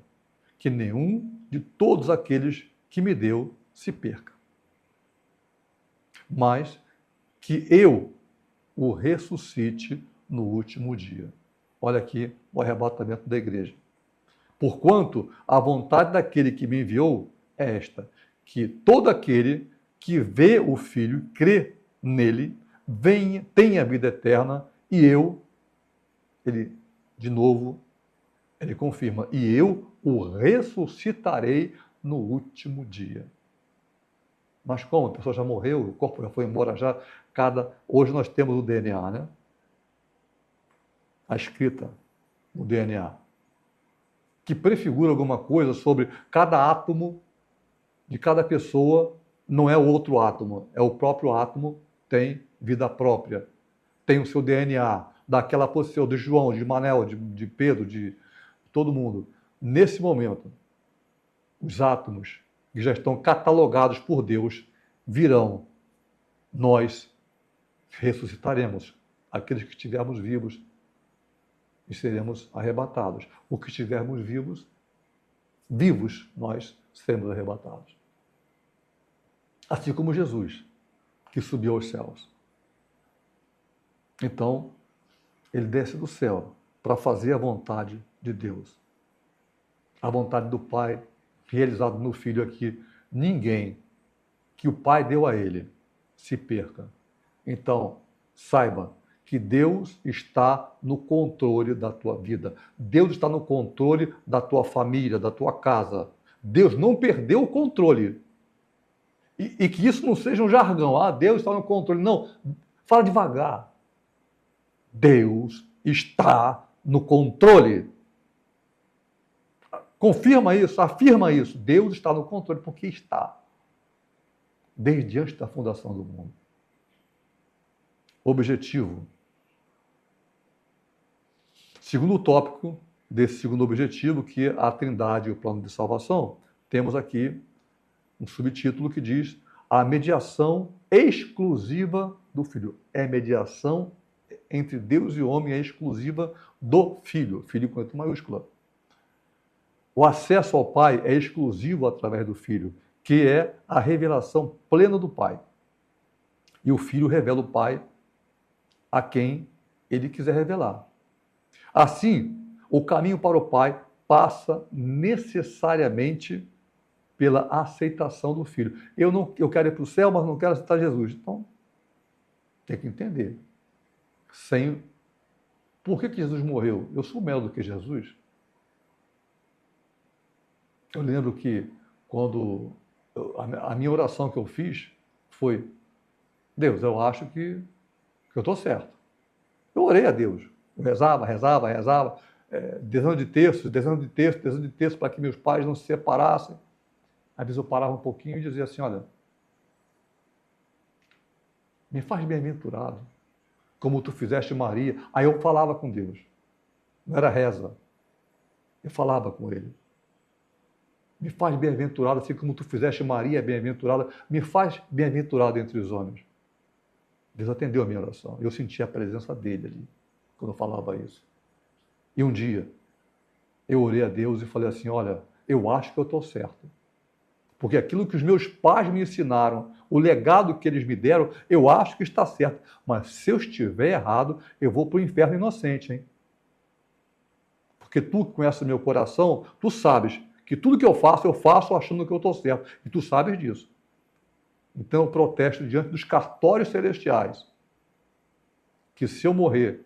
que nenhum de todos aqueles que me deu se perca, mas que eu o ressuscite no último dia. Olha aqui o arrebatamento da igreja. Porquanto a vontade daquele que me enviou é esta, que todo aquele que vê o Filho, crê nele, tenha vida eterna, e eu, ele, de novo, ele confirma, e eu o ressuscitarei no último dia. Mas como? A pessoa já morreu, o corpo já foi embora, hoje nós temos o DNA, né? A escrita, o DNA, que prefigura alguma coisa sobre cada átomo de cada pessoa, não é o outro átomo, é o próprio átomo, tem vida própria, tem o seu DNA, daquela posição de João, de Manel, de Pedro, de todo mundo. Nesse momento, os átomos que já estão catalogados por Deus virão. Nós ressuscitaremos. Aqueles que estivermos vivos e seremos arrebatados. O que estivermos vivos, nós seremos arrebatados. Assim como Jesus, que subiu aos céus. Então, ele desce do céu para fazer a vontade de Deus. A vontade do Pai, realizada no Filho aqui. Ninguém que o Pai deu a ele se perca. Então, saiba que Deus está no controle da tua vida. Deus está no controle da tua família, da tua casa. Deus não perdeu o controle. E que isso não seja um jargão. Ah, Deus está no controle. Não, fala devagar. Deus está no controle. Confirma isso, afirma isso. Deus está no controle, porque está. Desde antes da fundação do mundo. Objetivo. Segundo tópico desse segundo objetivo, que é a Trindade e o plano de salvação, temos aqui um subtítulo que diz a mediação exclusiva do Filho. É mediação entre Deus e o homem, é exclusiva do Filho. Filho com letra maiúscula. O acesso ao Pai é exclusivo através do Filho, que é a revelação plena do Pai. E o Filho revela o Pai a quem ele quiser revelar. Assim, o caminho para o Pai passa necessariamente pela aceitação do Filho. Eu quero ir para o céu, mas não quero aceitar Jesus. Então, tem que entender. Por que Jesus morreu? Eu sou melhor do que Jesus? Eu lembro que quando a minha oração que eu fiz foi: Deus, eu acho que eu estou certo. Eu orei a Deus. Eu rezava, dezena de textos para que meus pais não se separassem. Às vezes eu parava um pouquinho e dizia assim: olha, me faz bem-aventurado, como tu fizeste Maria. Aí eu falava com Deus. Não era reza. Eu falava com ele. Me faz bem-aventurado, assim como tu fizeste Maria bem-aventurada. Me faz bem-aventurado entre os homens. Deus atendeu a minha oração. Eu senti a presença dele ali, quando eu falava isso. E um dia, eu orei a Deus e falei assim: olha, eu acho que eu estou certo. Porque aquilo que os meus pais me ensinaram, o legado que eles me deram, eu acho que está certo. Mas se eu estiver errado, eu vou para o inferno inocente, hein? Porque tu que conhece o meu coração, tu sabes que tudo que eu faço achando que eu estou certo. E tu sabes disso. Então eu protesto diante dos cartórios celestiais que se eu morrer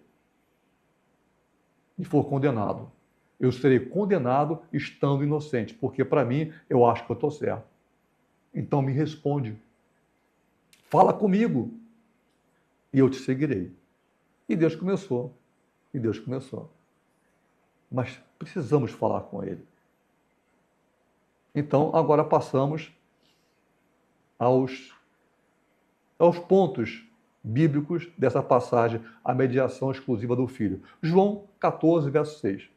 e for condenado, eu serei condenado estando inocente, porque para mim eu acho que eu estou certo. Então me responde. Fala comigo. e eu te seguirei. E Deus começou. E Deus começou. Mas precisamos falar com Ele. Então, agora passamos aos pontos bíblicos dessa passagem, a mediação exclusiva do Filho. João 14, verso 6.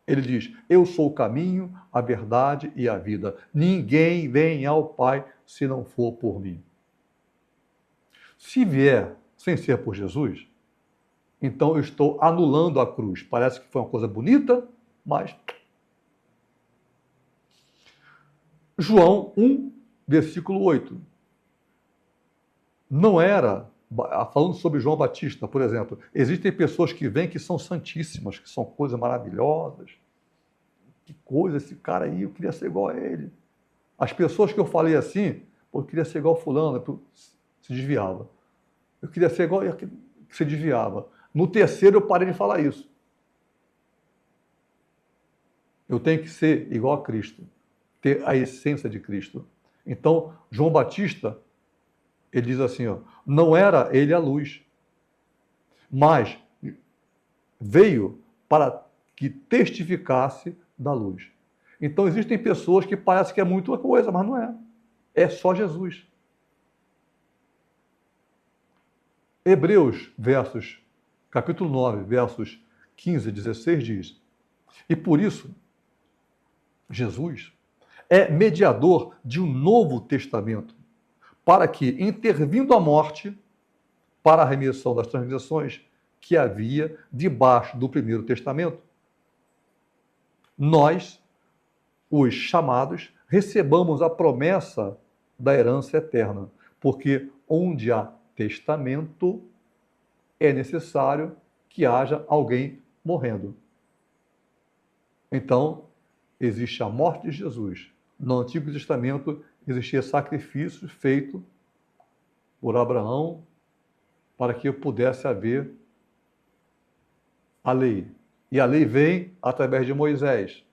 Ele diz: eu sou o caminho, a verdade e a vida. Ninguém vem ao Pai se não for por mim. Se vier sem ser por Jesus, então eu estou anulando a cruz. Parece que foi uma coisa bonita, mas... João 1, versículo 8. Não era, falando sobre João Batista, por exemplo, existem pessoas que vêm que são santíssimas, que são coisas maravilhosas. Que coisa, esse cara aí, eu queria ser igual a ele. As pessoas que eu falei assim, eu queria ser igual a fulano, se desviava. Eu queria ser igual a que se desviava. No terceiro eu parei de falar isso. Eu tenho que ser igual a Cristo, ter a essência de Cristo. Então, João Batista, ele diz assim, ó, não era ele a luz, mas veio para que testificasse da luz. Então, existem pessoas que parecem que é muita coisa, mas não é. É só Jesus. Hebreus, capítulo 9, versos 15 e 16 diz: e por isso, Jesus é mediador de um novo testamento, para que, intervindo a morte, para a remissão das transgressões que havia debaixo do primeiro testamento, nós, os chamados, recebamos a promessa da herança eterna, porque onde há testamento, é necessário que haja alguém morrendo. Então, existe a morte de Jesus. No Antigo Testamento existia sacrifício feito por Abraão para que pudesse haver a lei. E a lei vem através de Moisés.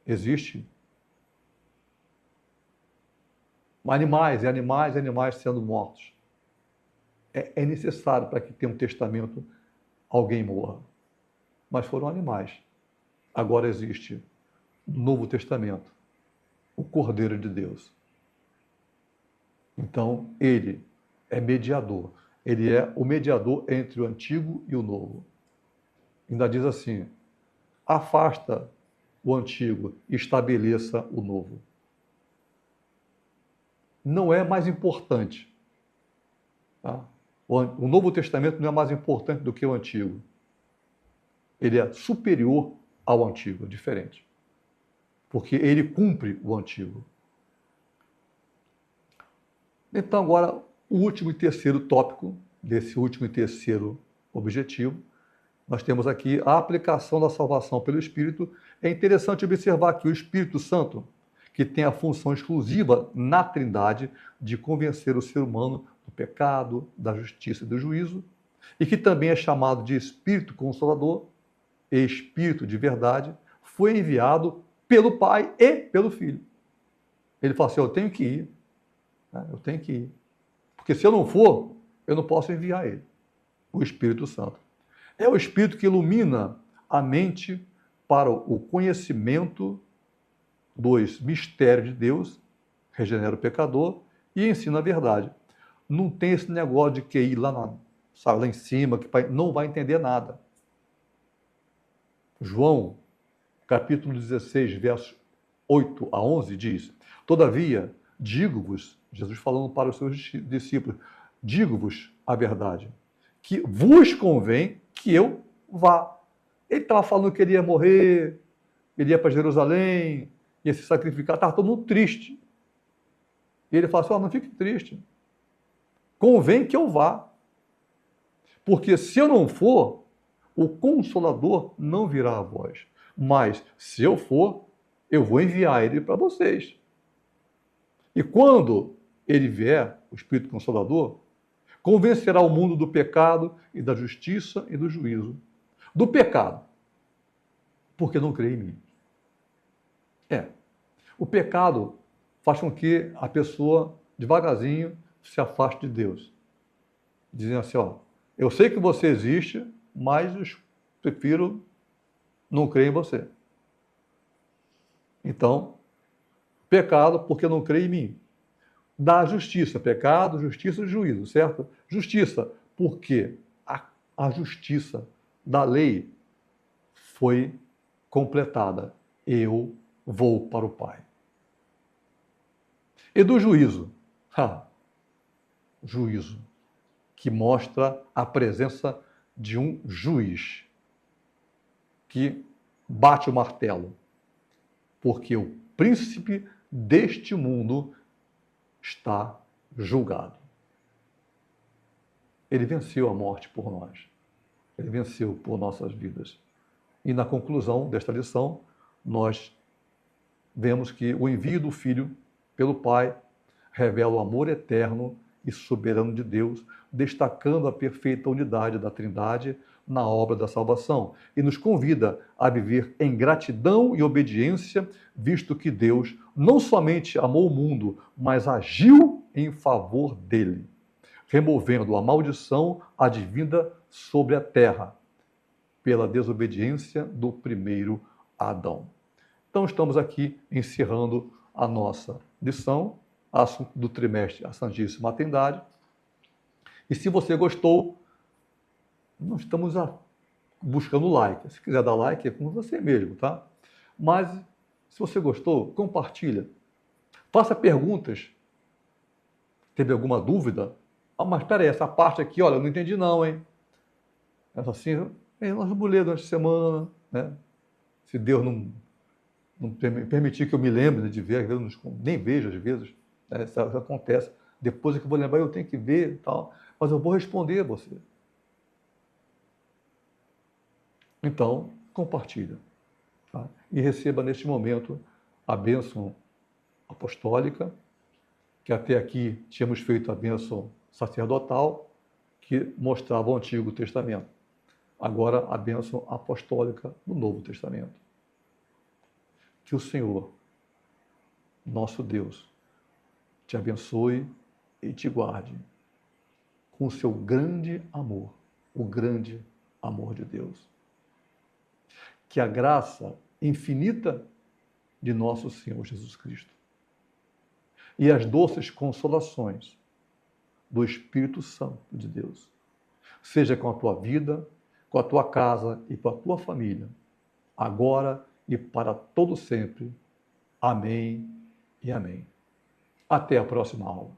Existe animais sendo mortos. É necessário para que tenha um testamento alguém morra. Mas foram animais. Agora existe no Novo Testamento o Cordeiro de Deus. Então, ele é mediador. Ele é o mediador entre o antigo e o novo. Ainda diz assim: afasta o antigo e estabeleça o novo. Não é mais importante. Tá? O Novo Testamento não é mais importante do que o Antigo. Ele é superior ao Antigo, é diferente. Porque ele cumpre o Antigo. Então, agora, o último e terceiro tópico, desse último e terceiro objetivo, nós temos aqui a aplicação da salvação pelo Espírito. É interessante observar que o Espírito Santo, que tem a função exclusiva na Trindade de convencer o ser humano do pecado, da justiça e do juízo, e que também é chamado de Espírito Consolador, Espírito de verdade, foi enviado pelo Pai e pelo Filho. Ele fala assim: eu tenho que ir. Eu tenho que ir. Porque se eu não for, eu não posso enviar ele. O Espírito Santo. É o Espírito que ilumina a mente para o conhecimento dos mistérios de Deus, regenera o pecador e ensina a verdade. Não tem esse negócio de que ir lá em cima, que não vai entender nada. João, capítulo 16, versos 8 a 11, diz: todavia, digo-vos, Jesus falando para os seus discípulos, digo-vos a verdade, que vos convém que eu vá. Ele estava falando que ele ia morrer, ele ia para Jerusalém, ia se sacrificar, estava todo mundo triste. E ele fala assim: não fique triste, convém que eu vá, porque se eu não for, o Consolador não virá a vós, mas se eu for, eu vou enviar ele para vocês. E quando ele vier, o Espírito Consolador, convencerá o mundo do pecado e da justiça e do juízo. Do pecado, porque não crê em mim. O pecado faz com que a pessoa, devagarzinho, se afaste de Deus. Dizem assim, ó, eu sei que você existe, mas eu prefiro não crer em você. Então, pecado porque não crê em mim. Da justiça, pecado, justiça e juízo, certo? Justiça, porque a justiça da lei foi completada. Eu vou para o Pai. E do juízo? Juízo, que mostra a presença de um juiz que bate o martelo, porque o príncipe deste mundo está julgado. Ele venceu a morte por nós. Ele venceu por nossas vidas. E na conclusão desta lição, nós vemos que o envio do Filho pelo Pai revela o amor eterno e soberano de Deus, destacando a perfeita unidade da Trindade na obra da salvação, e nos convida a viver em gratidão e obediência, visto que Deus não somente amou o mundo, mas agiu em favor dele, removendo a maldição advinda sobre a terra, pela desobediência do primeiro Adão. Então estamos aqui encerrando a nossa lição, assunto do trimestre, a Santíssima Trindade. E se você gostou, não estamos buscando like. Se quiser dar like, é com você mesmo, tá? Mas se você gostou, compartilha. Faça perguntas. Teve alguma dúvida? Ah, mas espera aí, essa parte aqui, olha, eu não entendi não, hein? Essa assim, nós vamos ler durante a semana, né? Se Deus não permitir que eu me lembre de ver, às vezes eu nem vejo às vezes, né? Isso acontece. Depois que eu vou lembrar, eu tenho que ver e tal, mas eu vou responder a você. Então, compartilha. Tá? E receba neste momento a bênção apostólica, que até aqui tínhamos feito a bênção sacerdotal, que mostrava o Antigo Testamento. Agora a bênção apostólica do Novo Testamento. Que o Senhor, nosso Deus, te abençoe e te guarde com o seu grande amor, o grande amor de Deus. Que a graça infinita de nosso Senhor Jesus Cristo e as doces consolações do Espírito Santo de Deus seja com a tua vida, com a tua casa e com a tua família, agora e para todo sempre. Amém e amém. Até a próxima aula.